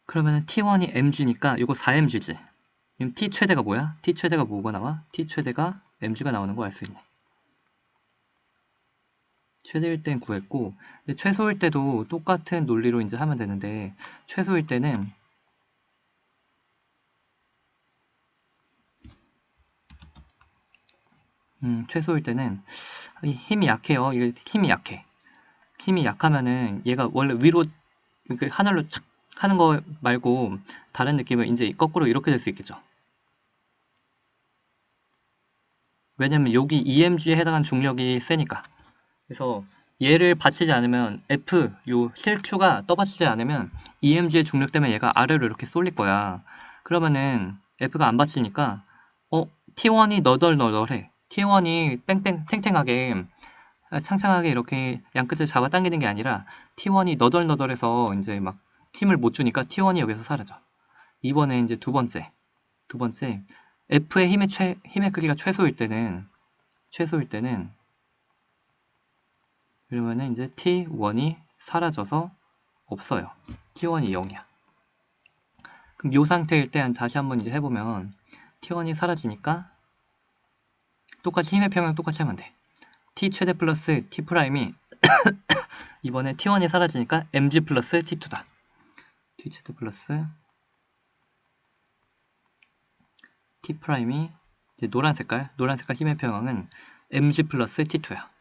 그러면 T1이 mg니까 이거 4mg지. 그럼 T 최대가 뭐야? T 최대가 뭐가 나와? T 최대가 mg가 나오는 거 알 수 있네. 최대일 땐 구했고, 근데 최소일 때도 똑같은 논리로 이제 하면 되는데, 최소일 때는 힘이 약해요. 이게 힘이 약해. 힘이 약하면은 얘가 원래 위로 이렇게 하늘로 착 하는 거 말고 다른 느낌은 이제 거꾸로 이렇게 될 수 있겠죠. 왜냐면 여기 EMG에 해당하는 중력이 세니까. 그래서 얘를 받치지 않으면 요 실Q가 떠받치지 않으면 EMG의 중력 때문에 얘가 아래로 이렇게 쏠릴 거야. 그러면은 F가 안 받치니까 T1이 너덜너덜해. T1이 뺑뺑 탱탱하게 창창하게 이렇게 양끝을 잡아 당기는 게 아니라 T1이 너덜너덜해서 이제 막 힘을 못 주니까 T1이 여기서 사라져. 이번에 이제 두 번째 F의 힘의 크기가 최소일 때는 그러면은 이제 T1이 사라져서 없어요. T1이 0이야. 그럼 이 상태일 때 다시 한번 이제 해보면, T1이 사라지니까 똑같이 힘의 평형 똑같이 하면 돼. T 최대 플러스 T 프라임이 이번에 T1이 사라지니까 mg 플러스 T2다. T 최대 플러스 T 프라임이 이제 노란 색깔 힘의 평형은 mg 플러스 T2야.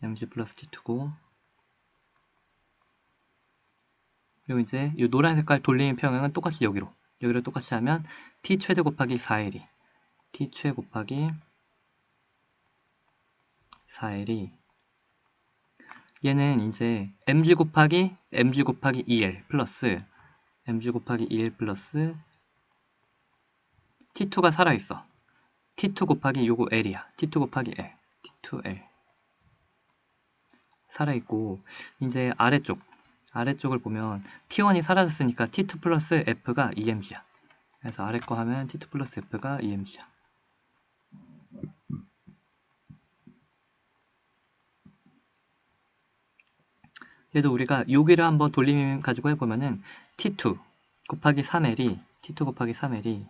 mg 플러스 T2고, 그리고 이제 이 노란 색깔 돌리는 평형은 똑같이 여기로 똑같이 하면 T 최대 곱하기 4L이 T 최 곱하기 4L이 얘는 이제 mg 곱하기 2L 플러스 mg 곱하기 2L 플러스 T2가 살아있어. T2 곱하기 요거 L이야. T2 곱하기 L, T2L. 살아있고, 이제 아래쪽을 보면 T1이 사라졌으니까 T2 플러스 F가 EMG야. 그래서 아래 거 하면 T2 플러스 F가 EMG야. 얘도 우리가 여기를 한번 돌림 가지고 해보면은 T2 곱하기 3L이 T2 곱하기 3L이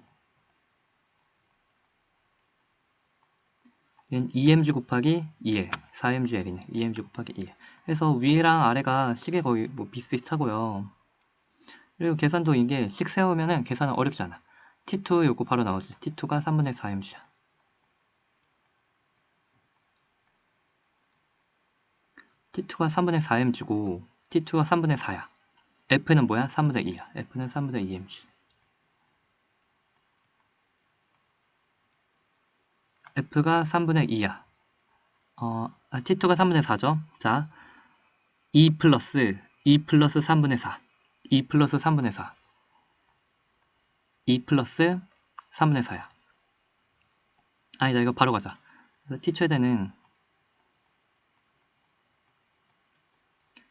얘는 EMG 곱하기 2L 4MGL이네. EMG 곱하기 2L. 그래서 위랑 아래가 식이 거의 뭐 비슷비슷하고요. 그리고 계산도 이게 식 세우면은 계산은 어렵지 않아. T2 요거 바로 나오지. T2가 3분의 4mg야. T2가 3분의 4mg고 T2가 3분의 4야. F는 뭐야? 3분의 2야. F는 3분의 2mg. F가 3분의 2야. T2가 3분의 4죠. 자, 2 플러스 3분의 4. 2 플러스 3분의 4. 2 플러스 3분의 4야. 아니다, 이거 바로 가자. 그래서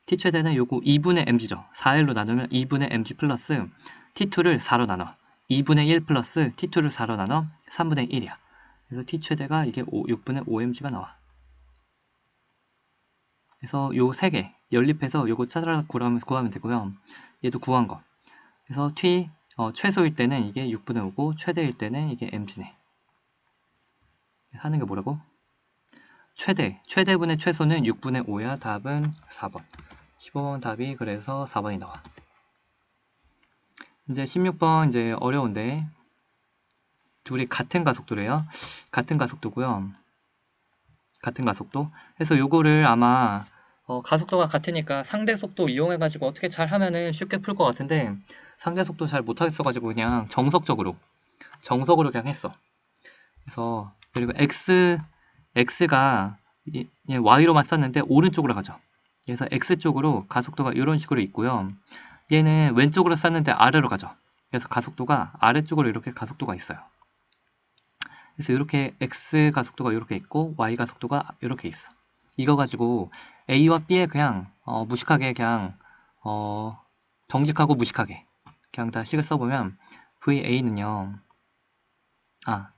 T최대는 요거 2분의 mg죠. 4L로 나누면 2분의 mg 플러스 T2를 4로 나눠. 2분의 1 플러스 T2를 4로 나눠 3분의 1이야. 그래서 T최대가 이게 6분의 5mg가 나와. 그래서 요 3개 연립해서 요거 찾아라 구하면 되고요. 얘도 구한 거. 그래서 T 최소일 때는 이게 6분의 5고 최대일 때는 이게 mg네. 하는 게 뭐라고? 최대분의 최소는 6분의 5야. 답은 4번. 15번 답이 그래서 4번이 나와. 이제 16번 이제 어려운데 둘이 같은 가속도래요. 같은 가속도고요. 같은 가속도. 그래서 요거를 아마 가속도가 같으니까 상대 속도 이용해가지고 어떻게 잘 하면은 쉽게 풀 것 같은데 상대 속도 잘 못하겠어가지고 그냥 정석으로 그냥 했어. 그래서 그리고 x가 y로만 썼는데 오른쪽으로 가죠. 그래서 x쪽으로 가속도가 이런 식으로 있고요. 얘는 왼쪽으로 썼는데 아래로 가죠. 그래서 가속도가 아래쪽으로 이렇게 가속도가 있어요. 그래서 이렇게 x 가속도가 이렇게 있고 y 가속도가 이렇게 있어. 이거 가지고 a와 b에 그냥 무식하게 그냥 정직하고 무식하게 그냥 다 식을 써보면 va는요. 그냥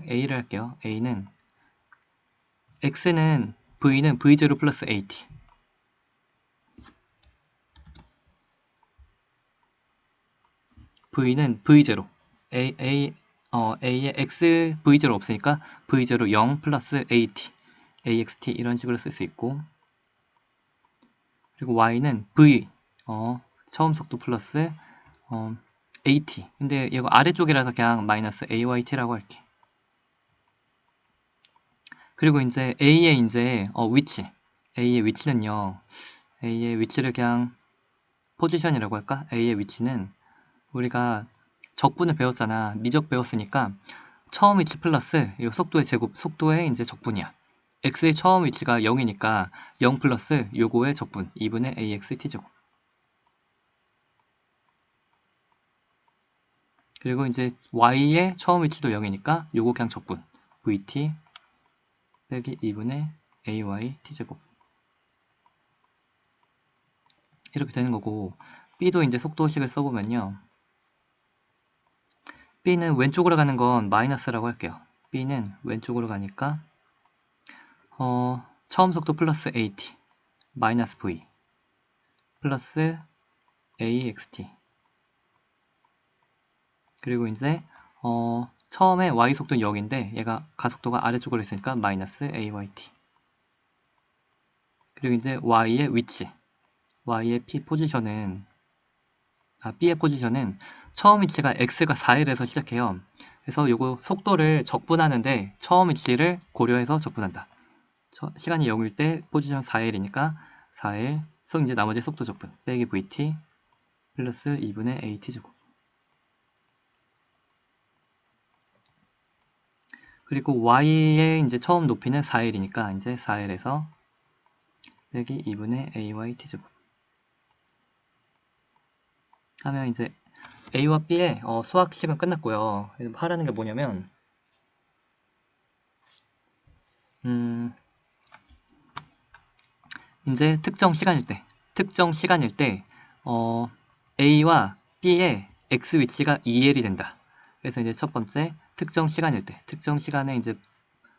a를 할게요. a는 x는 v는 v0 플러스 at v는 v0 a에 x v0 없으니까 v0 0 플러스 at axt 이런 식으로 쓸 수 있고 그리고 y는 v 처음 속도 플러스 at 근데 이거 아래쪽이라서 그냥 마이너스 ayt라고 할게. 그리고 이제 a의 이제 a의 위치는요. a의 위치를 그냥 포지션이라고 할까? a의 위치는 우리가 적분을 배웠잖아. 미적 배웠으니까 처음 위치 플러스 이 속도의 제곱, 속도의 이제 적분이야. x의 처음 위치가 0이니까 0 플러스 요거의 적분 2분의 axt 제곱. 그리고 이제 y의 처음 위치도 0이니까 요거 그냥 적분 vt 빼기 2분의 ay t제곱. 이렇게 되는 거고 b도 이제 속도식을 써보면요. b는 왼쪽으로 가는 건 마이너스라고 할게요. b는 왼쪽으로 가니까 처음 속도 플러스 at 마이너스 v 플러스 axt 그리고 이제 처음에 y 속도는 0인데 얘가 가속도가 아래쪽으로 있으니까 마이너스 ayt 그리고 이제 y의 위치 y의 b의 포지션은 처음 위치가 x가 4일에서 시작해요. 그래서 요거 속도를 적분하는데 처음 위치를 고려해서 적분한다. 시간이 0일 때 포지션 4일이니까 4일 이제 나머지 속도 적분 빼기 vt 플러스 2분의 at제곱 그리고 y의 이제 처음 높이는 4일이니까 이제 4일에서 빼기 2분의 ayt제곱 하면 이제 a와 b의 수학식은 끝났고요. 하라는 게 뭐냐면 이제 특정 시간일 때 A와 B의 X 위치가 2L이 된다. 그래서 이제 첫 번째 특정 시간일 때, 특정 시간에 이제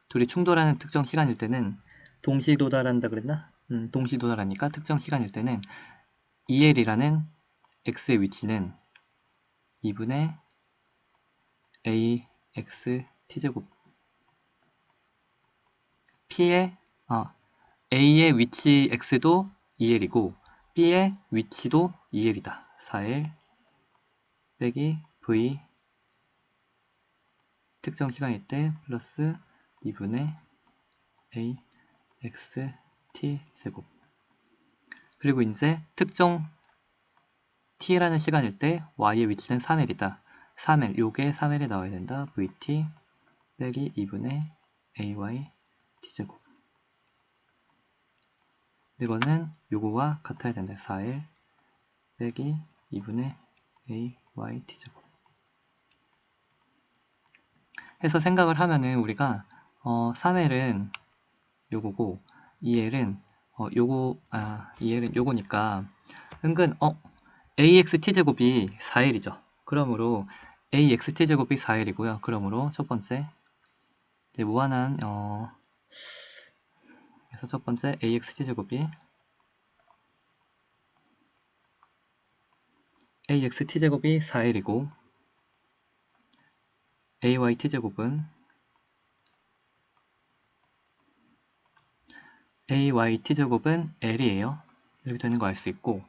둘이 충돌하는 특정 시간일 때는 동시 도달한다 그랬나? 동시 도달하니까 특정 시간일 때는 2L이라는 X의 위치는 2분의 AX T제곱 P의 A의 위치 X도 2L이고 B의 위치도 2L이다. 4L 빼기 V 특정 시간일 때 플러스 2분의 A X T 제곱. 그리고 이제 특정 T라는 시간일 때 Y의 위치는 3L이다. 3L, 요게 3L에 나와야 된다. VT 빼기 2분의 AY T제곱. 이거는 요거와 같아야 된다. 4L 빼기 2분의 AY T제곱. 해서 생각을 하면은 우리가 3L은 요거고 2L은 요거니까 은근 AXT제곱이 4L이죠. 그러므로 AXT제곱이 4L이고요. 그러므로 첫 번째 이제 무한한 그래서 첫 번째 AXT제곱이 AXT제곱이 4L이고 AYT제곱은 L이에요. 이렇게 되는 거 알 수 있고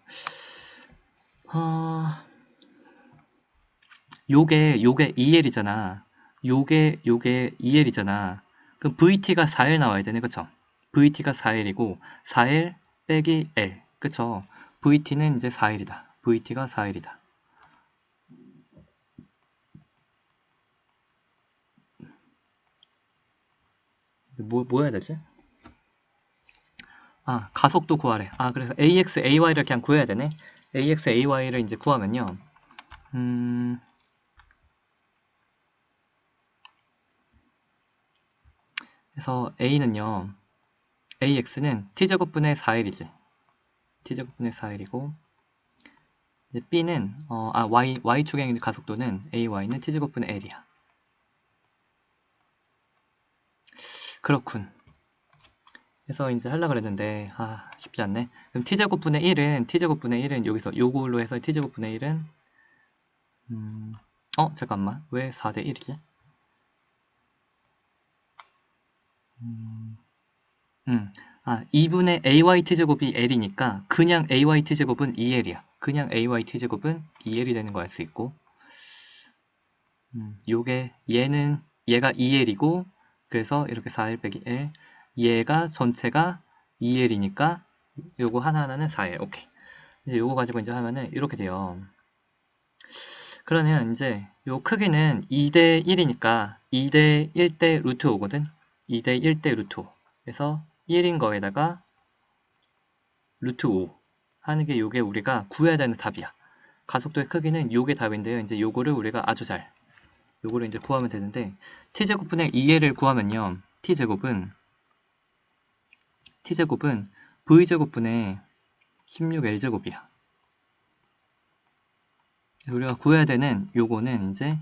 요게 2L이잖아. 요게 2L이잖아. 그럼 VT가 4L 나와야 되네. 그쵸? VT가 4L이고 4L 빼기 L. 그쵸? VT는 이제 4L이다. VT가 4L이다. 뭐 해야 되지? 가속도 구하래. 그래서 AX, AY를 그냥 구해야 되네. AX, AY를 이제 구하면요. 그래서 A는요. AX는 T제곱분의 4L이지. T제곱분의 4L이고 이제 B는 Y축의 가속도는 AY는 T제곱분의 L이야. 그렇군. 그래서 이제 하려고 그랬는데 쉽지 않네. 그럼 T제곱분의 1은 여기서 요걸로 해서 T제곱분의 1은 잠깐만. 왜 4대 1이지? 2분의 AYT제곱이 L이니까 그냥 AYT제곱은 2L이야. 그냥 AYT제곱은 2L이 되는 거 알 수 있고 얘가 2L이고 그래서 이렇게 4L 빼기 L 얘가 전체가 2L이니까 요거 하나하나는 4L. 오케이. 이제 요거 가지고 이제 하면은 이렇게 돼요. 그러면 이제 요 크기는 2대 1이니까 2대 1대 루트 5거든. 2대 1대 루트 5. 그래서 1인 거에다가 루트 5 하는 게 요게 우리가 구해야 되는 답이야. 가속도의 크기는 요게 답인데요. 이제 요거를 우리가 요거를 이제 구하면 되는데 t제곱분의 2L을 구하면요. t제곱은 v제곱분의 16L제곱이야. 우리가 구해야 되는 요거는 이제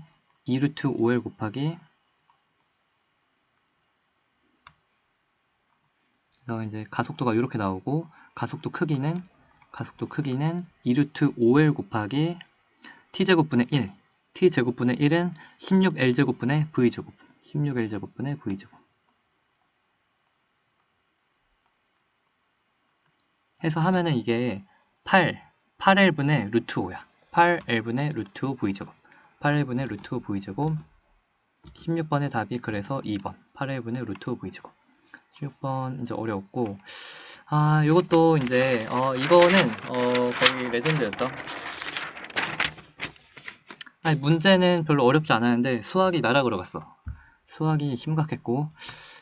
2루트 5L 곱하기 그래서 이제 가속도가 이렇게 나오고 가속도 크기는 2루트 5L 곱하기 t제곱분의 1 t제곱분의 1은 16L제곱분의 v제곱 16L제곱분의 v제곱 해서 하면은 이게 8L분의 루트 5야 8L분의 루트 5 v제곱 8L분의 루트 5 v제곱 16번의 답이 그래서 2번 8L분의 루트 5 v제곱 16번 이제 어려웠고 요것도 이제 이거는 거의 레전드였죠. 문제는 별로 어렵지 않았는데 수학이 나락으로 갔어. 수학이 심각했고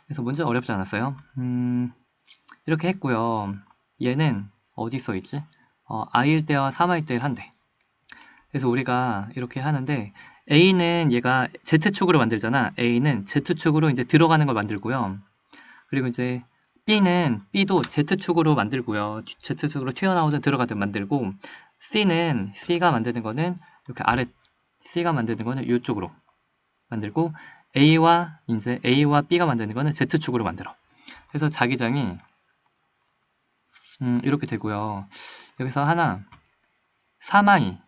그래서 문제는 어렵지 않았어요. 이렇게 했고요. 얘는 어디 써있지? i일 때와 3일 때를 한대. 그래서 우리가 이렇게 하는데 A는 얘가 Z축으로 만들잖아. A는 Z축으로 이제 들어가는 걸 만들고요. 그리고 이제 B도 Z축으로 만들고요. Z축으로 튀어나오든 들어가든 만들고, C가 만드는 거는 이렇게 아래, C가 만드는 거는 이쪽으로 만들고, A와 B가 만드는 거는 Z축으로 만들어. 그래서 자기장이 이렇게 되고요. 여기서 하나 3i,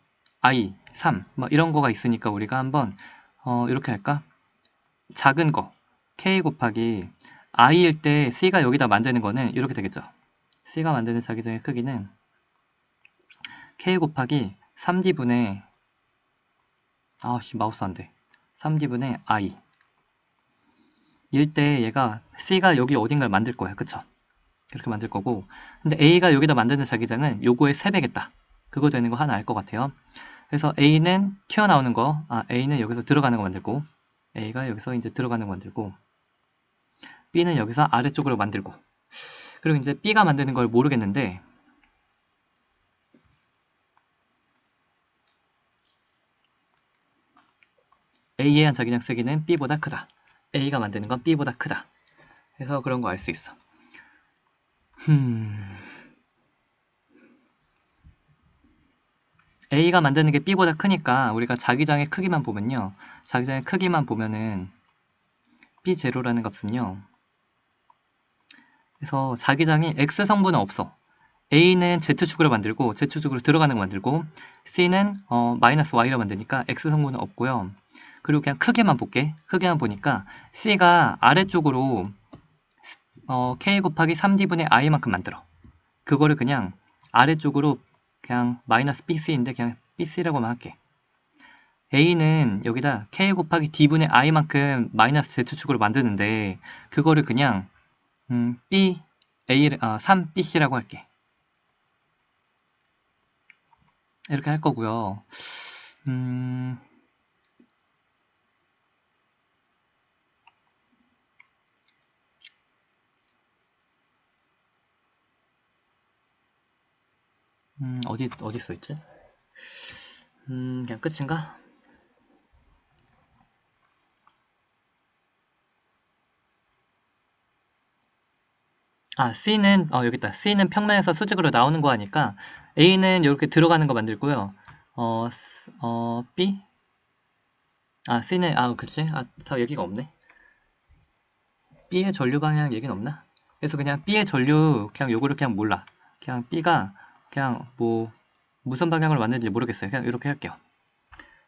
i, 3 뭐 이런 거가 있으니까 우리가 한번 이렇게 할까? 작은 거 k 곱하기 i일 때 c가 여기다 만드는 거는 이렇게 되겠죠. c가 만드는 자기장의 크기는 k 곱하기 3d분의 마우스 안 돼. 3d분의 i 일 때 얘가 c가 여기 어딘가를 만들 거야. 그쵸? 이렇게 만들 거고, 근데 a가 여기다 만드는 자기장은 요거의 3배겠다. 그거 되는 거 하나 알 것 같아요. 그래서 a는 튀어나오는 거, a는 여기서 들어가는 거 만들고, a가 여기서 이제 들어가는 거 만들고, b는 여기서 아래쪽으로 만들고, 그리고 이제 b가 만드는 걸 모르겠는데, a에 한 자기장 세기는 b보다 크다. a가 만드는 건 b보다 크다. 그래서 그런 거 알 수 있어. a가 만드는 게 b보다 크니까 우리가 자기장의 크기만 보면요. 자기장의 크기만 보면은 b0라는 값은요. 그래서 자기장이 x 성분은 없어. a는 z축으로 만들고 z축으로 들어가는 거 만들고, c는 마이너스 y로 만드니까 x 성분은 없고요. 그리고 그냥 크게만 볼게. 크게만 보니까 c가 아래쪽으로 k 곱하기 3d분의 i만큼 만들어. 그거를 그냥 아래쪽으로 그냥 마이너스 bc인데 그냥 bc라고만 할게. a는 여기다 k 곱하기 d분의 i만큼 마이너스 z축으로 만드는데 그거를 그냥 b a 3bc라고 할게. 이렇게 할 거고요. 어디 써있지? 그냥 끝인가? C는, 여기 있다. C는 평면에서 수직으로 나오는 거 하니까, A는 이렇게 들어가는 거 만들고요. B? C는, 그치? 다 얘기가 없네. B의 전류 방향 얘기는 없나? 그래서 그냥 B의 전류, 그냥 요거를 그냥 몰라. 그냥 B가, 그냥 뭐, 무슨 방향으로 만드는지 모르겠어요. 그냥 이렇게 할게요.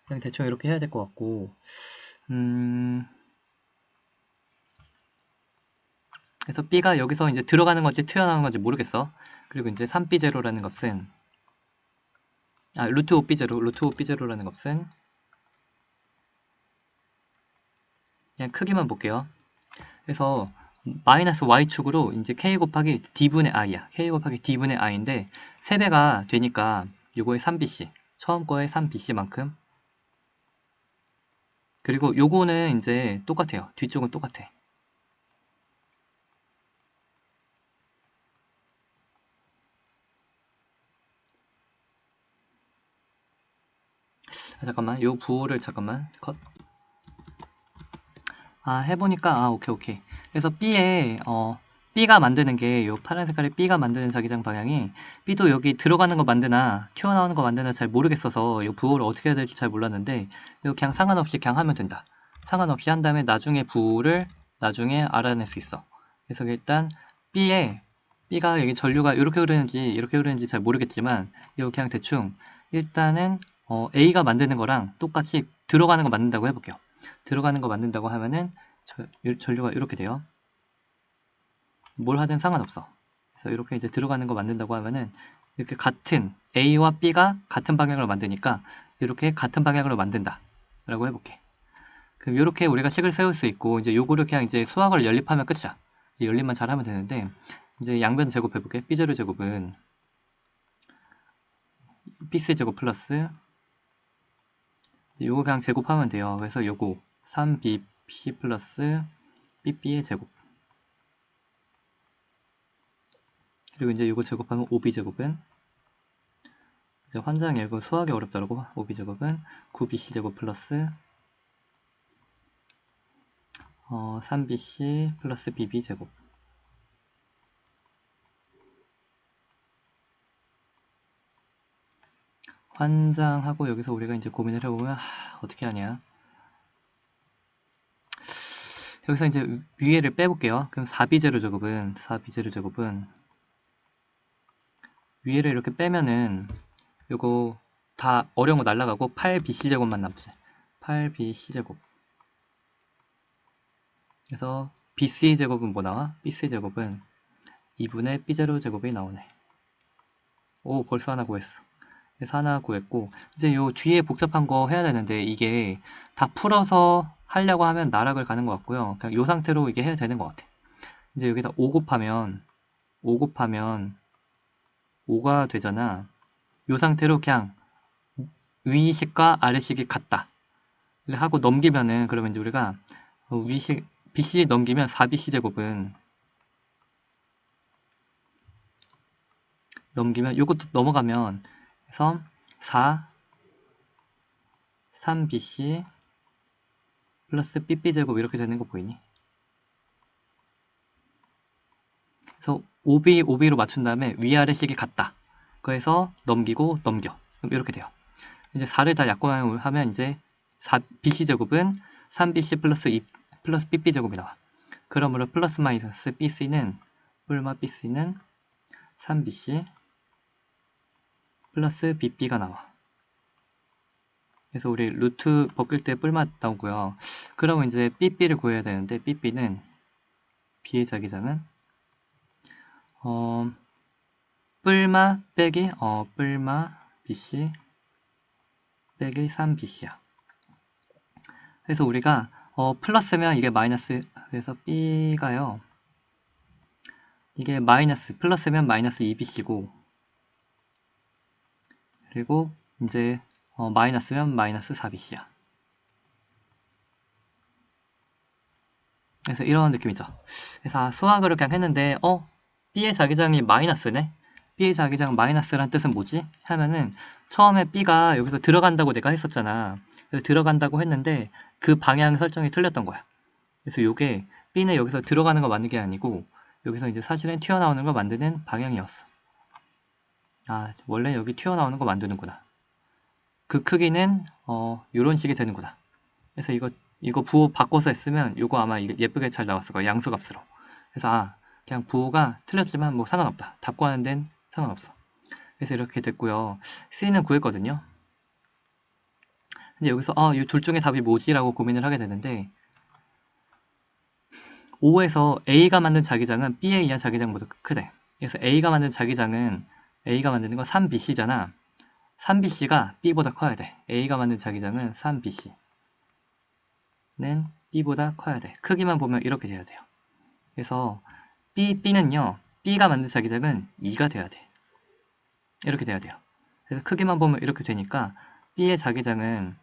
그냥 대충 이렇게 해야 될 것 같고, 그래서 B가 여기서 이제 들어가는 건지 튀어나오는 건지 모르겠어. 그리고 이제 3B0라는 값은 루트 5B0라는 값은 그냥 크기만 볼게요. 그래서 마이너스 y축으로 이제 k 곱하기 d분의 i야. k 곱하기 d분의 i인데 3배가 되니까 요거의 3bc, 처음 거의 3bc만큼. 그리고 요거는 이제 똑같아요. 뒤쪽은 똑같아. 잠깐만, 요 부호를 잠깐만 컷. 해보니까 오케이. 그래서 B가 만드는 게 요 파란 색깔의 B가 만드는 자기장 방향이 B도 여기 들어가는 거 만드나 튀어나오는 거 만드나 잘 모르겠어서 이 부호를 어떻게 해야 될지 잘 몰랐는데 이거 그냥 상관없이 그냥 하면 된다. 상관없이 한 다음에 나중에 부호를 나중에 알아낼 수 있어. 그래서 일단 B가 여기 전류가 이렇게 흐르는지 잘 모르겠지만 이거 그냥 대충 일단은 A가 만드는 거랑 똑같이 들어가는 거 만든다고 해볼게요. 들어가는 거 만든다고 하면은 전류가 이렇게 돼요. 뭘 하든 상관없어. 그래서 이렇게 이제 들어가는 거 만든다고 하면은 이렇게 같은 A와 B가 같은 방향으로 만드니까 이렇게 같은 방향으로 만든다 라고 해볼게. 그럼 이렇게 우리가 식을 세울 수 있고 이제 요거를 그냥 이제 수학을 연립하면 끝이야. 연립만 잘하면 되는데 이제 양변 제곱해볼게. B제로 제곱은 BC 제곱 플러스 요거 그냥 제곱하면 돼요. 그래서 요거 3BC 플러스 BB의 제곱. 그리고 이제 이거 제곱하면 5b제곱은 이제 환장이 이거 수학이 어렵더라고. 5b제곱은 9bc제곱 플러스 3bc 플러스 bb제곱. 환장하고 여기서 우리가 이제 고민을 해보면 어떻게 하냐. 여기서 이제 위에를 빼볼게요. 그럼 4비제로 제곱은 위에를 이렇게 빼면은 요거 다 어려운 거 날라가고 8bc제곱만 남지. 8bc제곱. 그래서 bc제곱은 뭐 나와? bc제곱은 2분의 b제로 제곱이 나오네. 오, 벌써 하나 구했어. 그래서 하나 구했고, 이제 요 뒤에 복잡한 거 해야 되는데 이게 다 풀어서 하려고 하면 나락을 가는 것 같고요. 그냥 요 상태로 이게 해야 되는 것 같아. 이제 여기다 5 곱하면 5가 되잖아. 요 상태로 그냥 위식과 아래식이 같다 하고 넘기면은, 그러면 이제 우리가 위식 BC 넘기면 4BC 제곱은 넘기면 요것도 넘어가면 그래서 4 3BC 플러스 BB 제곱 이렇게 되는 거 보이니? 그래서 OB로 맞춘 다음에 위아래식이 같다. 그래서 넘기고 넘겨. 그럼 이렇게 돼요. 이제 4를 다 약분하면 이제 4BC 제곱은 3BC 플러스 2 플러스 BB 제곱이 나와. 그러므로 플러스 마이너스 BC는 뿔마 BC는 3BC 플러스 BB가 나와. 그래서 우리 루트 벗길 때 뿔마 나오고요. 그러면 이제 BB를 구해야 되는데 BB는 B의 자기장은 뿔마 빼기 뿔마 BC 빼기 3BC야. 그래서 우리가 플러스면 이게 마이너스, 그래서 B가요. 이게 마이너스, 플러스면 마이너스 2BC고, 그리고 이제 마이너스면 마이너스 4BC야. 그래서 이런 느낌이죠. 그래서 수학으로 그냥 했는데 B의 자기장이 마이너스네? B의 자기장 마이너스란 뜻은 뭐지? 하면은 처음에 B가 여기서 들어간다고 내가 했었잖아. 그래서 들어간다고 했는데 그 방향 설정이 틀렸던 거야. 그래서 요게 B는 여기서 들어가는 거 맞는 게 아니고 여기서 이제 사실은 튀어나오는 걸 만드는 방향이었어. 아, 원래 여기 튀어나오는 거 만드는구나. 그 크기는 요런 식이 되는구나. 그래서 이거 부호 바꿔서 했으면 요거 아마 예쁘게 잘 나왔을 거야. 양수값으로. 그래서 그냥 부호가 틀렸지만 뭐 상관없다. 답 구하는 데는 상관없어. 그래서 이렇게 됐고요. C는 구했거든요. 근데 여기서 이 둘 중에 답이 뭐지? 라고 고민을 하게 되는데 5에서 A가 만든 자기장은 B에 의한 자기장보다 크대. 그래서 A가 만든 자기장은 A가 만드는 건 3BC잖아. 3BC가 B보다 커야 돼. A가 만든 자기장은 3BC는 B보다 커야 돼. 크기만 보면 이렇게 돼야 돼요. 그래서 B는요. B가 만든 자기장은 2가 돼야 돼. 이렇게 돼야 돼요. 그래서 크기만 보면 이렇게 되니까 B의 자기장은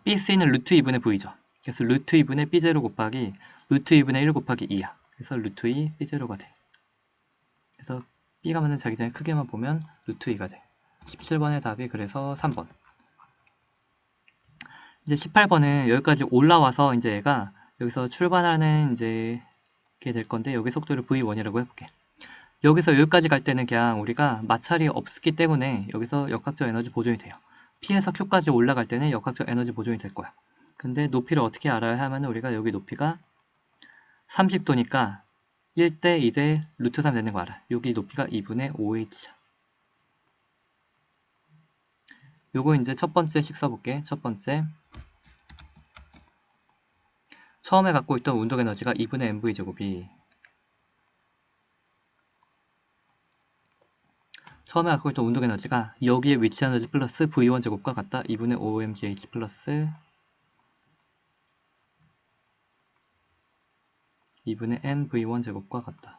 BC는 루트 2분의 V죠. 그래서 루트 2분의 B0 곱하기 루트 2분의 1 곱하기 2야. 그래서 루트 2 B0가 돼. 그래서 B가 만든 자기장의 크기만 보면 루트 2가 돼. 17번의 답이 그래서 3번. 이제 18번은 여기까지 올라와서 이제 얘가 여기서 출발하는 이제 게 될 건데 여기 속도를 V1이라고 해볼게. 여기서 여기까지 갈 때는 그냥 우리가 마찰이 없기 때문에 여기서 역학적 에너지 보존이 돼요. P에서 Q까지 올라갈 때는 역학적 에너지 보존이 될 거야. 근데 높이를 어떻게 알아야 하면 우리가 여기 높이가 30도니까 1대 2대 루트 3 되는 거 알아. 여기 높이가 2분의 5h야. 요거 이제 첫 번째씩 써볼게. 첫 번째. 처음에 갖고 있던 운동 에너지가 2분의 mv 제곱이 처음에 갖고 있던 운동 에너지가 여기에 위치한 에너지 플러스 v1 제곱과 같다. 2분의 5mgh 플러스 2분의 mv1 제곱과 같다.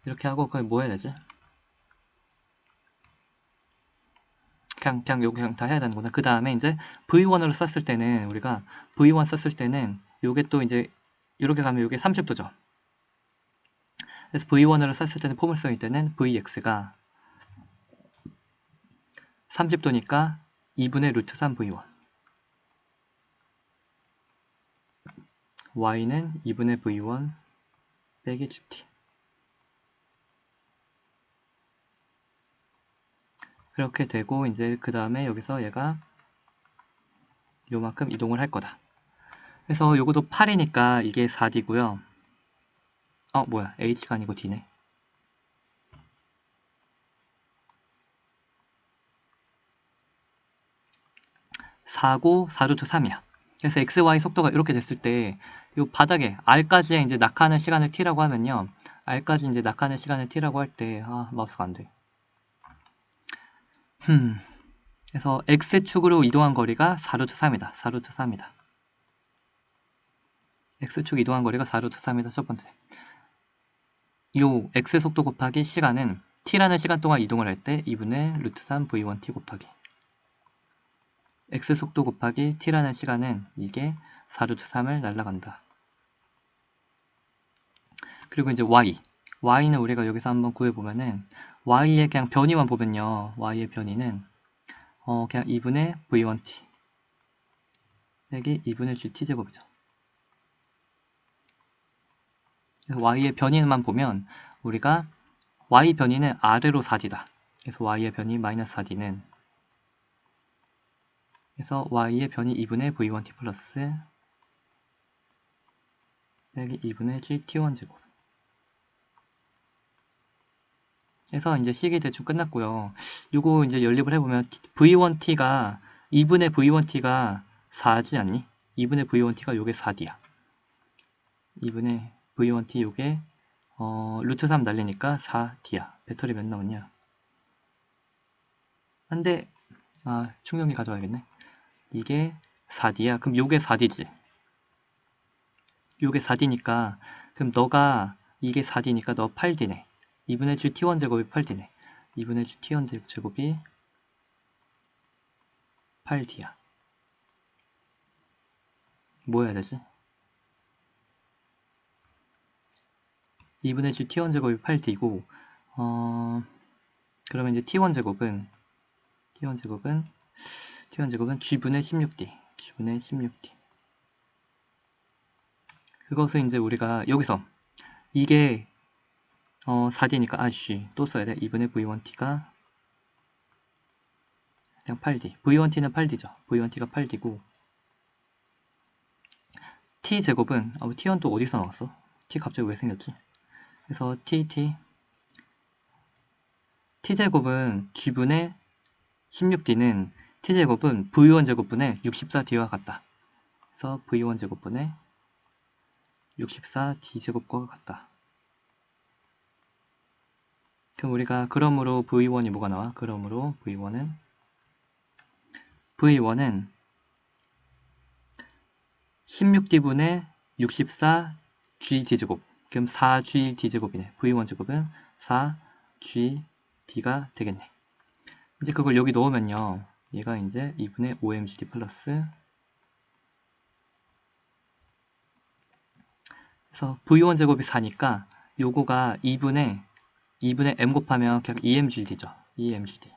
이렇게 하고 그럼 뭐 해야 되지? 그냥 요거 그냥 다 해야 되는 거다. 그 다음에 이제 v1으로 썼을 때는 우리가 v1 썼을 때는 요게 또 이제 이렇게 가면 요게 30도죠. 그래서 v1으로 썼을 때는 포물선일 때는 vx가 30도니까 2분의 루트 3 v1 y는 2분의 v1 빼기 gt 그렇게 되고 이제 그 다음에 여기서 얘가 요만큼 이동을 할 거다. 그래서 요것도 8이니까 이게 4D고요. 뭐야, H가 아니고 D네. 4고 4루트 3이야. 그래서 XY 속도가 이렇게 됐을 때, 이 바닥에 R까지의 이제 낙하하는 시간을 T라고 하면요. R까지 이제 낙하하는 시간을 T라고 할 때, 마우스가 안 돼. 그래서 X축으로 이동한 거리가 4루트 3이다. 4루트 3이다. X축 이동한 거리가 4루트 3이다. 첫 번째. 요 X 속도 곱하기 시간은 T라는 시간 동안 이동을 할 때 2분의 루트 3 V1T 곱하기 X 속도 곱하기 T라는 시간은 이게 4루트 3을 날라간다. 그리고 이제 Y는 우리가 여기서 한번 구해보면은 Y의 그냥 변이만 보면요. Y의 변이는 그냥 2분의 V1T 여기 2분의 GT제곱이죠. Y의 변이만 보면 우리가 Y 변이는 아래로 4D다. 그래서 Y의 변이 마이너스 4D는 그래서 Y의 변이 2분의 V1T 플러스 여기 2분의 GT1제곱. 그래서 이제 식이 대충 끝났고요. 요거 이제 연립을 해보면 V1T가 2분의 V1T가 4지 않니? 2분의 V1T가 요게 4D야. 2분의 V1T 요게 루트 3 날리니까 4D야. 배터리 몇 나오냐? 안돼. 충전기 가져와야겠네. 이게 4D야. 그럼 요게 4D지. 요게 4D니까 그럼 너가 이게 4D니까 너 8D네. 2분의 GT1 제곱이 8D네. 2분의 GT1 제곱이 8D야. 뭐 해야 되지? 2분의 GT1 제곱이 8D고 그러면 이제 T1 제곱은 G분의 16D G분의 16D 그것을 이제 우리가 여기서 이게 4D니까 또 써야 돼. 2분의 V1T가 그냥 8D V1T는 8D죠. V1T가 8D고 T제곱은 T1 또 어디서 나왔어? T 갑자기 왜 생겼지? 그래서 T제곱은 G분의 16D는 T제곱은 V1제곱분의 64D와 같다. 그래서 V1제곱분의 64D제곱과 같다. 그럼 우리가 그러므로 V1이 뭐가 나와? 그러므로 V1은 16D분의 64GD제곱 그럼 4GD제곱이네. V1제곱은 4GD가 되겠네. 이제 그걸 여기 넣으면요. 얘가 이제 2분의 5mgd 플러스 그래서 V1제곱이 4니까 요거가 2분의 m 곱하면 그냥 2mgd죠. 2mgd.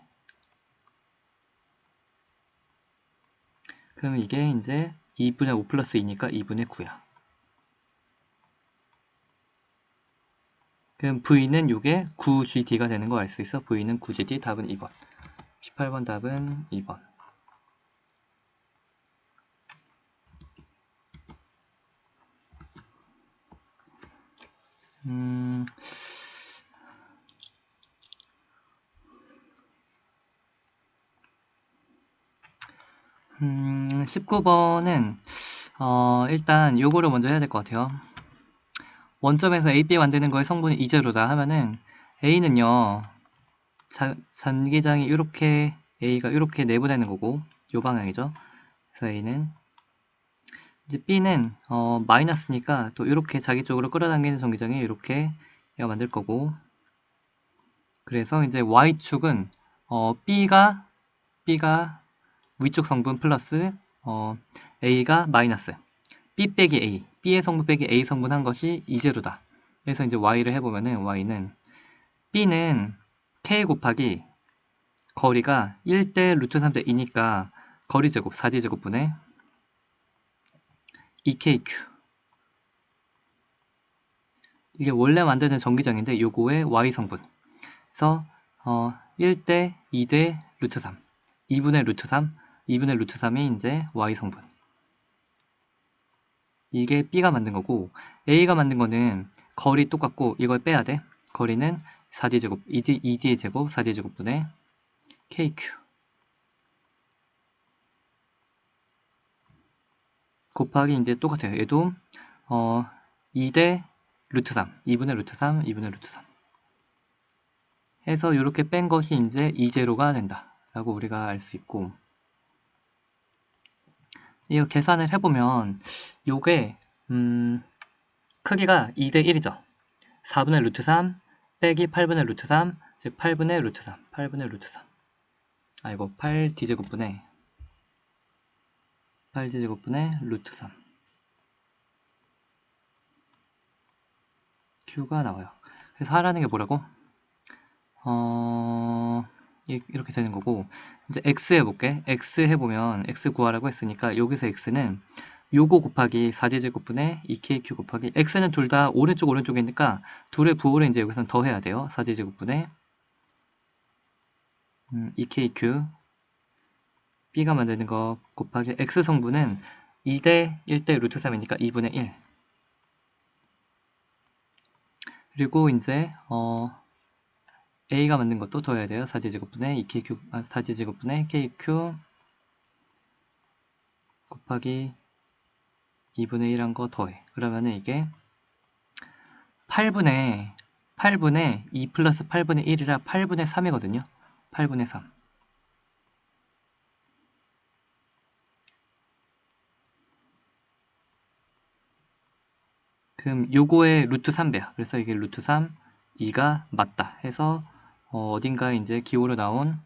그럼 이게 이제 2분의 5 플러스 2니까 2분의 9야. 그럼 V는 요게 9GD가 되는 거 알 수 있어. V는 9GD. 답은 2번. 18번 답은 2번. 음... 19번은 일단 요거를 먼저 해야 될 것 같아요. 원점에서 AB 만드는 거의 성분이 이제로다 하면은 A는요 전기장이 이렇게 A가 이렇게 내보내는 거고 요 방향이죠. 그래서 A는 이제 B는 마이너스니까 또 이렇게 자기 쪽으로 끌어당기는 전기장이 이렇게 얘가 만들 거고 그래서 이제 Y축은 B가 위쪽 성분 플러스 A가 마이너스 B 빼기 A B의 성분 빼기 A 성분 한 것이 이제로다. 그래서 이제 Y를 해보면은 Y는 B는 K 곱하기 거리가 1대 루트 3대 2니까 거리 제곱 4D 제곱분의 2KQ 이게 원래 만드는 전기장인데 요거의 Y 성분 그래서 1대 2대 루트 3. 2분의 루트 3. 2분의 루트 3이 이제 y 성분. 이게 B가 만든 거고, A가 만든 거는 거리 똑같고 이걸 빼야 돼. 거리는 4D제곱, 2D의 제곱, 4D제곱분의 KQ 곱하기 이제 똑같아요. 얘도 2대 루트 3, 2분의 루트 3, 2분의 루트 3 해서 이렇게 뺀 것이 이제 2제로가 된다 라고 우리가 알 수 있고, 이거 계산을 해보면 요게 크기가 2대 1이죠. 4분의 루트 3 빼기 8분의 루트 3, 즉 8분의 루트 3, 8분의 루트 3. 아이고, 8D제곱분의 루트 3 Q가 나와요. 그래서 하라는 게 뭐라고? 이렇게 되는 거고, 이제 X 해볼게. X 해보면 X 구하라고 했으니까 여기서 X는 요거 곱하기 4D제곱분의 2KQ 곱하기 X는 둘 다 오른쪽이니까 둘의 부호를 이제 여기서는 더해야 돼요. 4D제곱분의 2KQ B가 만드는 거 곱하기 X 성분은 2대 1대 루트 3이니까 2분의 1. 그리고 이제 A가 만든 것도 더해야 돼요. 4D제곱분의 2KQ, 4D제곱분의 KQ 곱하기 2분의 1 한 거 더해. 그러면은 이게 8분의 2 플러스 8분의 1이라 8분의 3이거든요. 8분의 3. 그럼 요거의 루트 3배야. 그래서 이게 루트 3, 2가 맞다 해서 어딘가에 이제 기호로 나온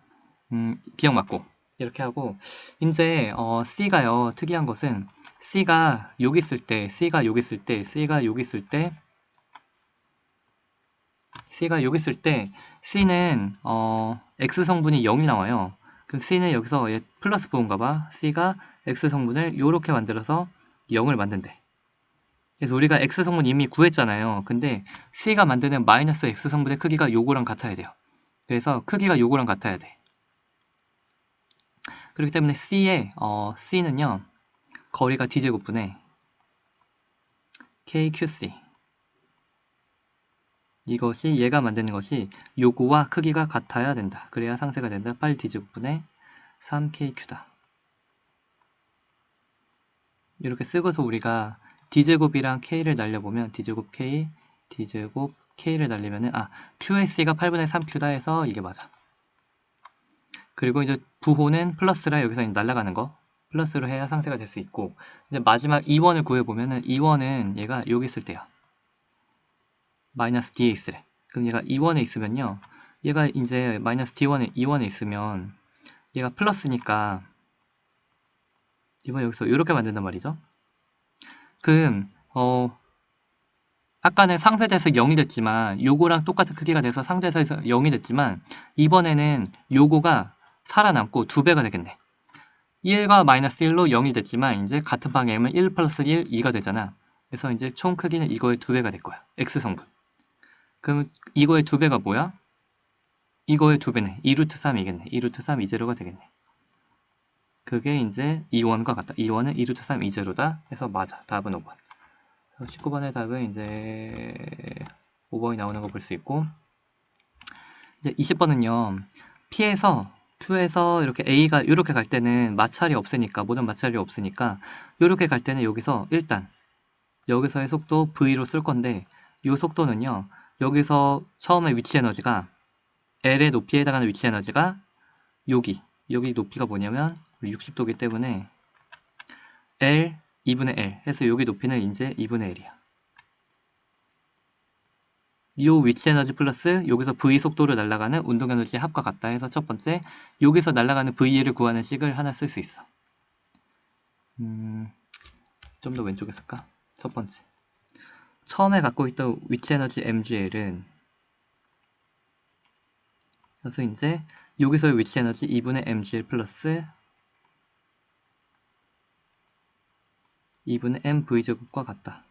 기억 맞고 이렇게 하고, 이제 C가요. 특이한 것은 C가 여기 있을 때, C가 여기 있을 때 C는 X 성분이 0이 나와요. 그럼 C는 여기서 얘 플러스 부호인가 봐. C가 X 성분을 요렇게 만들어서 0을 만든대. 그래서 우리가 X 성분 이미 구했잖아요. 근데 C가 만드는 마이너스 X 성분의 크기가 요거랑 같아야 돼요. 그래서 크기가 요거랑 같아야 돼. 그렇기 때문에 C는요. 거리가 D제곱분의 KQC, 이것이 얘가 만드는 것이 요거와 크기가 같아야 된다. 그래야 상쇄가 된다. 8D제곱분의 3KQ다. 이렇게 쓰고서 우리가 D제곱이랑 K를 날려보면 D제곱 K, D제곱 K를 날리면은 QS가 8분의 3Q다 해서 이게 맞아. 그리고 이제 부호는 플러스라 여기서 날아가는 거 플러스로 해야 상쇄가 될 수 있고, 이제 마지막 2원을 구해보면은 2원은 얘가 여기 있을 때야. 마이너스 D에 있으래. 그럼 얘가 2원에 있으면요. 얘가 이제 마이너스 D2원에 있으면 얘가 플러스니까 이번 여기서 이렇게 만든단 말이죠. 그럼 아까는 상쇄돼서 0이 됐지만 요거랑 똑같은 크기가 돼서 상쇄돼서 0이 됐지만 이번에는 요거가 살아남고 2배가 되겠네. 1과 마이너스 1로 0이 됐지만 이제 같은 방향이면 1 플러스 1, 2가 되잖아. 그래서 이제 총 크기는 이거의 2배가 될 거야. X 성분. 그럼 이거의 2배가 뭐야? 이거의 2배네. 2루트 3이겠네. 2루트 3 2제로가 되겠네. 그게 이제 2원과 같다. 2원은 2루트 3 2제로다. 해서 맞아. 답은 5번. 19번의 답은 이제 5번이 나오는 거 볼 수 있고, 이제 20번은요. P에서 Q에서 이렇게 A가 이렇게 갈 때는 마찰이 없으니까, 모든 마찰이 없으니까 이렇게 갈 때는 여기서 일단 여기서의 속도 V로 쓸 건데, 이 속도는요. 여기서 처음에 위치 에너지가 L의 높이에 해당하는 위치 에너지가 여기 높이가 뭐냐면 60도기 때문에 L 2분의 L 해서 여기 높이는 이제 2분의 L이야. 이 위치 에너지 플러스 여기서 V 속도로 날아가는 운동 에너지의 합과 같다 해서 첫 번째, 여기서 날아가는 V를 구하는 식을 하나 쓸 수 있어. 좀 더 왼쪽에 쓸까? 첫 번째, 처음에 갖고 있던 위치 에너지 mgl은, 그래서 이제 여기서의 위치 에너지 2분의 mgl 플러스 2분의 mv제곱과 같다.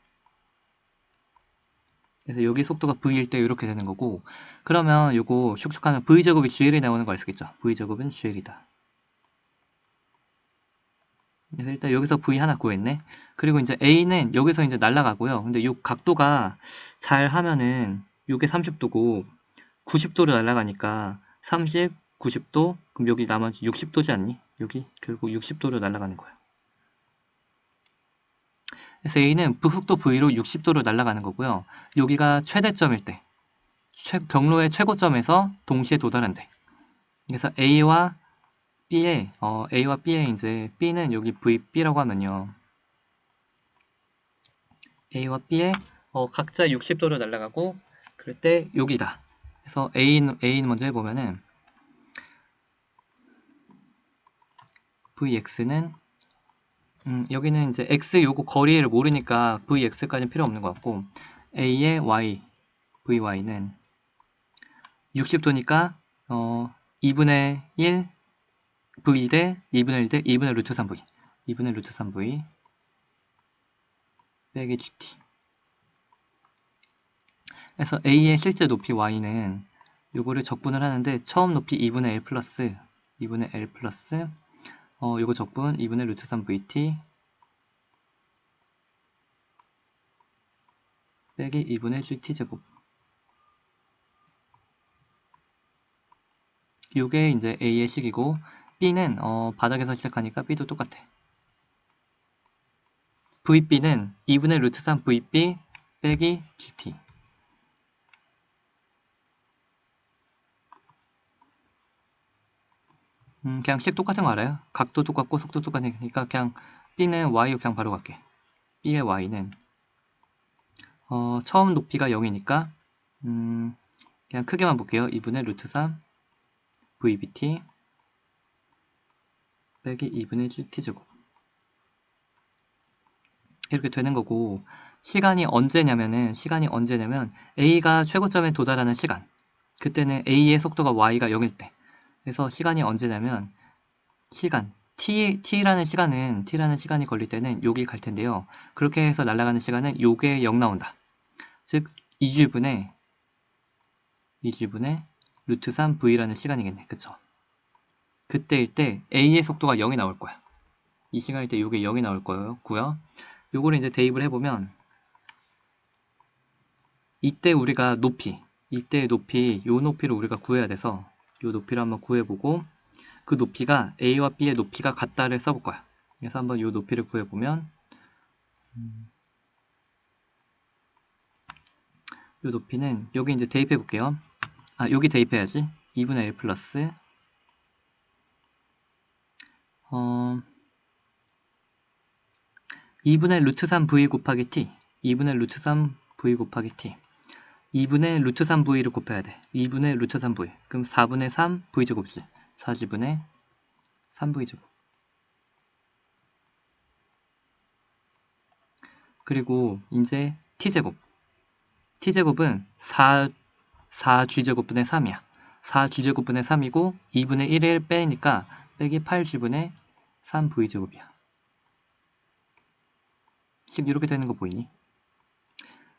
그래서 여기 속도가 V일 때 이렇게 되는 거고, 그러면 요거 축축하면 V제곱이 GL이 나오는 거 알 수 있겠죠? V제곱은 GL이다. 그래서 일단 여기서 V 하나 구했네. 그리고 이제 A는 여기서 이제 날아가고요. 근데 요 각도가 잘 하면은 요게 30도고 90도로 날아가니까 30, 90도, 그럼 여기 나머지 60도지 않니? 여기 결국 60도로 날아가는 거야. 그래서 A는 속도 V로 60도로 날아가는 거고요. 여기가 최대점일 때, 경로의 최고점에서 동시에 도달한대. 그래서 A와 B에 이제 B는 여기 VB라고 하면요. A와 B에 각자 60도로 날아가고 그럴 때 여기다. 그래서 A는 먼저 해보면은 VX는 여기는 이제 X 요거 거리를 모르니까 VX까지는 필요 없는 것 같고 A의 Y, VY는 60도니까 2분의 1 V 대 2분의 1 대 2분의 루트 3V 2분의 루트 3V 빼기 GT. 그래서 A의 실제 높이 Y는 요거를 적분을 하는데 처음 높이 2분의 L 플러스 2분의 L 플러스 요거 적분 2분의 루트 3VT 빼기 2분의 GT제곱. 요게 이제 A의 식이고 B는 바닥에서 시작하니까 B도 똑같아. VB는 2분의 루트 3 VB 빼기 GT. 그냥 식 똑같은 거 알아요? 각도 똑같고 속도 똑같으니까 그냥 B는 Y 그냥 바로 갈게. B의 Y는 처음 높이가 0이니까 그냥 크게만 볼게요. 2분의 루트 3 VBT 빼기 2분의 GT제곱. 이렇게 되는 거고 시간이 언제냐면 A가 최고점에 도달하는 시간, 그때는 A의 속도가 Y가 0일 때. 그래서 시간이 언제냐면 T라는 시간이 걸릴 때는 여기 갈 텐데요. 그렇게 해서 날아가는 시간은 요게 0 나온다. 즉 2주분의 루트 3V라는 시간이겠네. 그쵸? 그때일 때 A의 속도가 0이 나올 거야. 이 시간일 때 요게 0이 나올 거고요. 요거를 이제 대입을 해보면 이때 우리가 이때 요 높이를 우리가 구해야 돼서 요 높이를 한번 구해보고 그 높이가 A와 B의 높이가 같다를 써볼 거야. 그래서 한번 요 높이를 구해보면 요 높이는 여기 이제 대입해 볼게요. 여기 대입해야지. 2분의 1 플러스 2분의 루트 3V 곱하기 T 2분의 루트 3V 곱하기 T 2분의 루트 3V를 곱해야 돼. 2분의 루트 3V 그럼 4분의 3V제곱이지. 4분의 3V제곱. 그리고 이제 T제곱은 4G제곱분의 3이야. 4G제곱분의 3이고 2분의 1을 빼니까 빼기 8G분의 3V제곱이야. 식 이렇게 되는 거 보이니?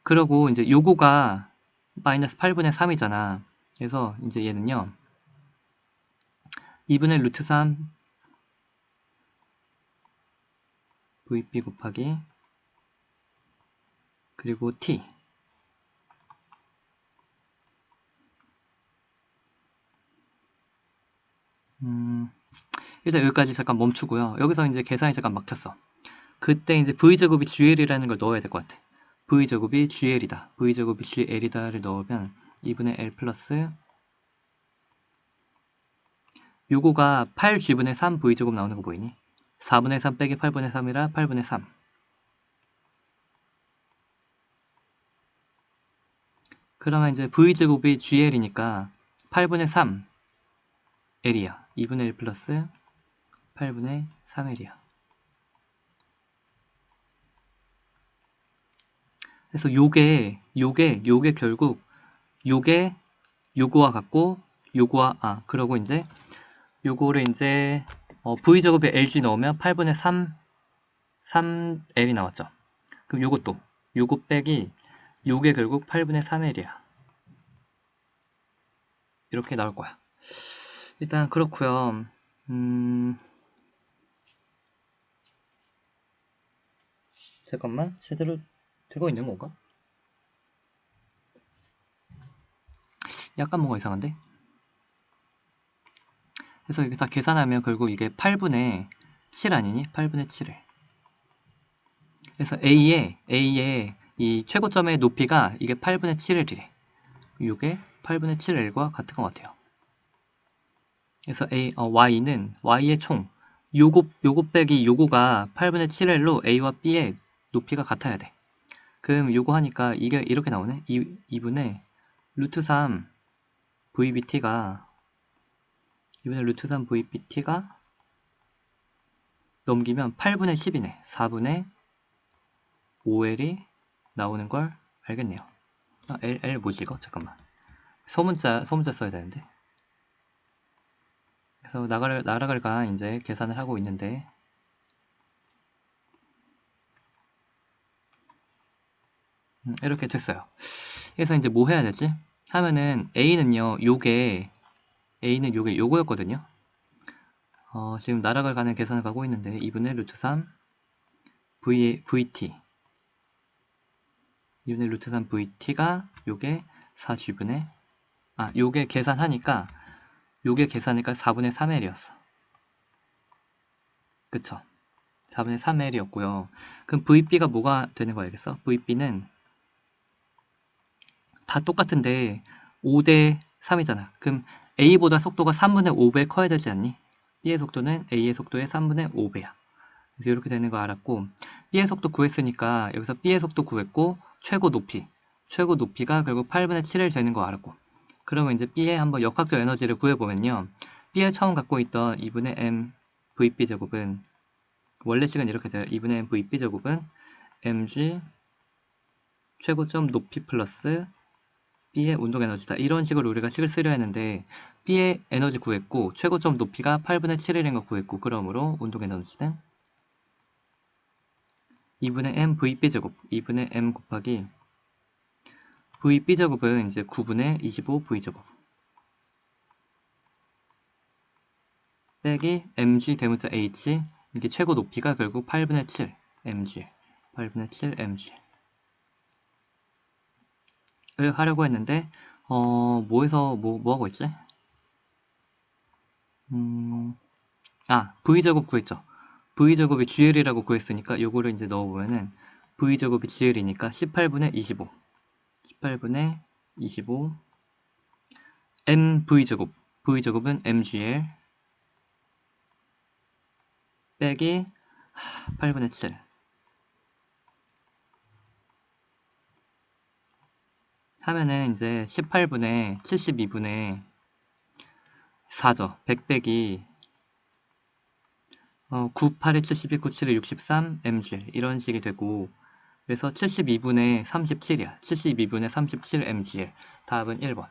그러고 이제 요거가 마이너스 8분의 3이잖아. 그래서 이제 얘는요. 2분의 루트 3 VB 곱하기 그리고 T 일단 여기까지 잠깐 멈추고요. 여기서 이제 계산이 잠깐 막혔어. 그때 이제 V제곱이 GL이라는 걸 넣어야 될 것 같아. V제곱이 GL이다. V제곱이 GL이다를 넣으면 2분의 L 플러스 요거가 8G분의 3V제곱 나오는 거 보이니? 4분의 3 빼기 8분의 3이라 8분의 3. 그러면 이제 V제곱이 GL이니까 8분의 3 L이야. 2분의 1 플러스 8분의 3L이야. 그래서 요게 결국 요거와 같고 그러고 이제 요거를 이제 V제곱에 LG 넣으면 8분의 3L이 나왔죠. 그럼 요거 빼기 요게 결국 8분의 3L이야. 이렇게 나올 거야. 일단 그렇고요. 잠깐만, 제대로 되고 있는 건가? 약간 뭔가 이상한데? 그래서 이게 다 계산하면 결국 이게 8분의 7 아니니? 8분의 7을. 그래서 A의 이 최고점의 높이가 이게 8분의 7L이래. 이게 8분의 7L과 같은 것 같아요. 그래서 Y의 총 요거 빼기 요거가 8분의 7L로 A와 B의 높이가 같아야 돼. 그럼 요거 하니까 이게 이렇게 나오네. 2분의 루트 3 VBT가 2분의 루트 3 VBT가 넘기면 8분의 10이네. 4분의 5L이 나오는 걸 알겠네요. 아, L 뭐지 이거? 잠깐만. 소문자 써야 되는데. 그래서 나라갈가 이제 계산을 하고 있는데 이렇게 됐어요. 그래서 이제 뭐 해야 되지? 하면은 A는 요거였거든요. 지금 나락을 가는 계산을 가고 있는데 2분의 루트 3 VT 2분의 루트 3 VT가 요게 4G분의 요게 계산하니까 4분의 3L이었어. 그쵸? 4분의 3L이었고요. 그럼 VB가 뭐가 되는 거 알겠어? VB는 다 똑같은데 5대 3이잖아. 그럼 A보다 속도가 3분의 5배 커야 되지 않니? B의 속도는 A의 속도의 3분의 5배야. 그래서 이렇게 되는 거 알았고 B의 속도 구했으니까 여기서 B의 속도 구했고 최고 높이가 결국 8분의 7을 되는 거 알았고 그러면 이제 B의 한번 역학적 에너지를 구해보면요. B의 처음 갖고 있던 2분의 m VB 제곱은 원래 식은 이렇게 돼요. 2분의 m VB 제곱은 mg 최고점 높이 플러스 B의 운동 에너지다. 이런 식으로 우리가 식을 쓰려 했는데 B의 에너지 구했고 최고점 높이가 8분의 7일인 거 구했고 그러므로 운동 에너지는 2분의 m VB 제곱 2분의 m 곱하기 VB 제곱은 이제 9분의 25 V 제곱 빼기 mg 대문자 h 이게 최고 높이가 결국 8분의 7 mg 8분의 7 mg 를 하려고 했는데 뭐해서 뭐 하고 있지? V제곱 구했죠. V제곱이 GL이라고 구했으니까 요거를 이제 넣어보면은 V제곱이 GL이니까 18분의 25 18분의 25 M V제곱 V제곱은 MGL 빼기 8분의 7 하면은 이제 18분의 72분의 4죠. 100 빼기 9, 8에 72, 9, 7에 63, MGL 이런 식이 되고 그래서 72분의 37이야. 72분의 37 MGL 답은 1번.